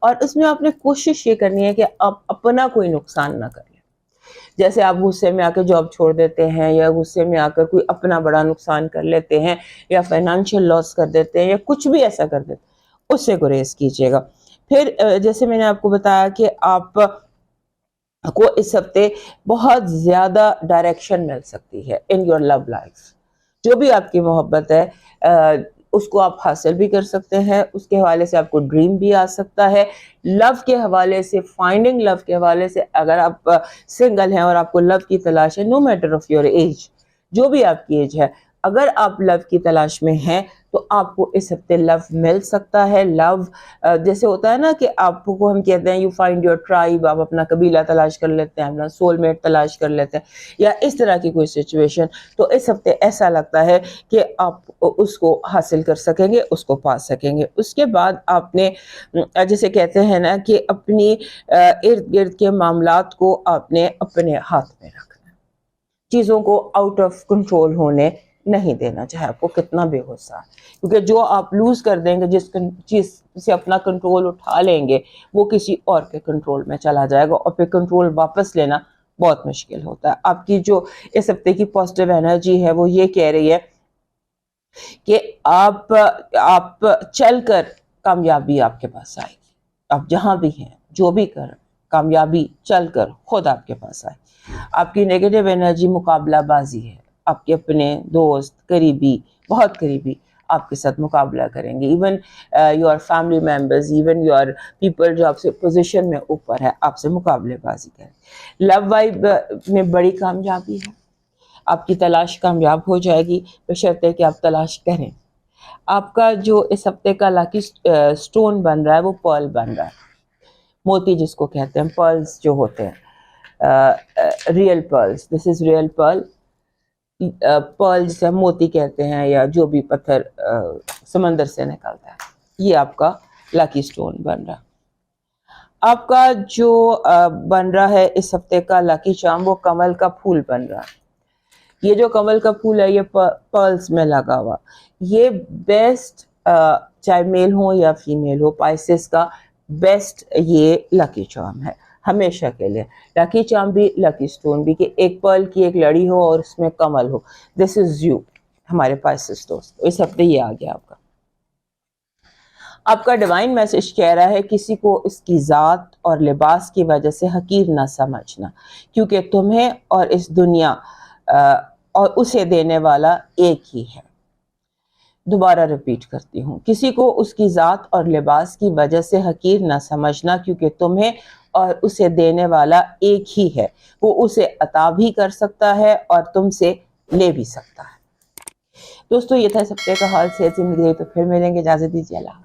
اور اس میں آپ نے کوشش یہ کرنی ہے کہ آپ اپنا کوئی نقصان نہ کریں. جیسے آپ غصے میں آ کے جاب چھوڑ دیتے ہیں، یا غصے میں آ کر کوئی اپنا بڑا نقصان کر لیتے ہیں، یا فائنینشیل لاس کر دیتے ہیں، یا کچھ بھی ایسا کر دیتے ہیں، اس سے گریز کیجیے گا. پھر جیسے میں نے آپ کو بتایا کہ آپ کو اس ہفتے بہت زیادہ ڈائریکشن مل سکتی ہے ان یور لو لائف. جو بھی آپ کی محبت ہے اس کو آپ حاصل بھی کر سکتے ہیں، اس کے حوالے سے آپ کو ڈریم بھی آ سکتا ہے. لو کے حوالے سے، فائنڈنگ لو کے حوالے سے، اگر آپ سنگل ہیں اور آپ کو لو کی تلاش ہے، no matter of your age, جو بھی آپ کی ایج ہے، اگر آپ لو کی تلاش میں ہیں تو آپ کو اس ہفتے لو مل سکتا ہے. لو جیسے ہوتا ہے نا کہ آپ کو ہم کہتے ہیں یو فائنڈ یور ٹرائب، آپ اپنا قبیلہ تلاش کر لیتے ہیں، اپنا سول میٹ تلاش کر لیتے ہیں، یا اس طرح کی کوئی سچویشن. تو اس ہفتے ایسا لگتا ہے کہ آپ اس کو حاصل کر سکیں گے، اس کو پا سکیں گے. اس کے بعد آپ نے جیسے کہتے ہیں نا کہ اپنی ارد گرد کے معاملات کو آپ نے اپنے ہاتھ میں رکھنا، چیزوں کو آؤٹ آف کنٹرول ہونے نہیں دینا، چاہے آپ کو کتنا بے غصہ ہے. کیونکہ جو آپ لوز کر دیں گے، جس چیز سے اپنا کنٹرول اٹھا لیں گے، وہ کسی اور کے کنٹرول میں چلا جائے گا، اور پھر کنٹرول واپس لینا بہت مشکل ہوتا ہے. آپ کی جو اس ہفتے کی پازیٹیو انرجی ہے وہ یہ کہہ رہی ہے کہ آپ چل کر کامیابی آپ کے پاس آئے گی. آپ جہاں بھی ہیں، جو بھی کریں، کامیابی چل کر خود آپ کے پاس آئے. آپ کی نیگیٹو انرجی مقابلہ بازی ہے. آپ کے اپنے دوست، قریبی، بہت قریبی آپ کے ساتھ مقابلہ کریں گے. Even your family members, even your people جو آپ سے پوزیشن میں اوپر ہے، آپ سے مقابلے بازی کریں. لو وائب میں بڑی کامیابی ہے. آپ کی تلاش کامیاب ہو جائے گی، بشرطے کہ آپ تلاش کریں. آپ کا جو اس ہفتے کا لاکی سٹون بن رہا ہے وہ پرل بن رہا ہے، موتی جس کو کہتے ہیں، پرلز جو ہوتے ہیں، real pearls. This is real Pearl. Pearl جسے ہم موتی کہتے ہیں، یا جو بھی پتھر سمندر سے نکلتا ہے، یہ آپ کا لاکی سٹون بن رہا ہے. آپ کا جو بن رہا ہے اس ہفتے کا لاکی چارم وہ کمل کا پھول بن رہا ہے. یہ جو کمل کا پھول ہے یہ پرلز میں لگا ہوا، یہ بیسٹ چاہے میل ہو یا فیمیل ہو، پائسس کا بیسٹ یہ لکی چارم ہے ہمیشہ کے لیے. لکی چارم بھی، لکی سٹون بھی، کہ ایک پرل کی ایک لڑی ہو اور اس میں کمل ہو. دس از یو ہمارے پائسس دوست. اس ہفتے یہ آ گیا آپ کا. آپ کا ڈیوائن میسج کہہ رہا ہے کسی کو اس کی ذات اور لباس کی وجہ سے حقیر نہ سمجھنا، کیونکہ تمہیں اور اس دنیا اور اسے دینے والا ایک ہی ہے. دوبارہ ریپیٹ کرتی ہوں، کسی کو اس کی ذات اور لباس کی وجہ سے حقیر نہ سمجھنا، کیونکہ تمہیں اور اسے دینے والا ایک ہی ہے. وہ اسے عطا بھی کر سکتا ہے اور تم سے لے بھی سکتا ہے. دوستو یہ تھا اس ہفتے کا حال. صحت زندگی. تو پھر ملیں گے. اجازت دیجیے. اللہ.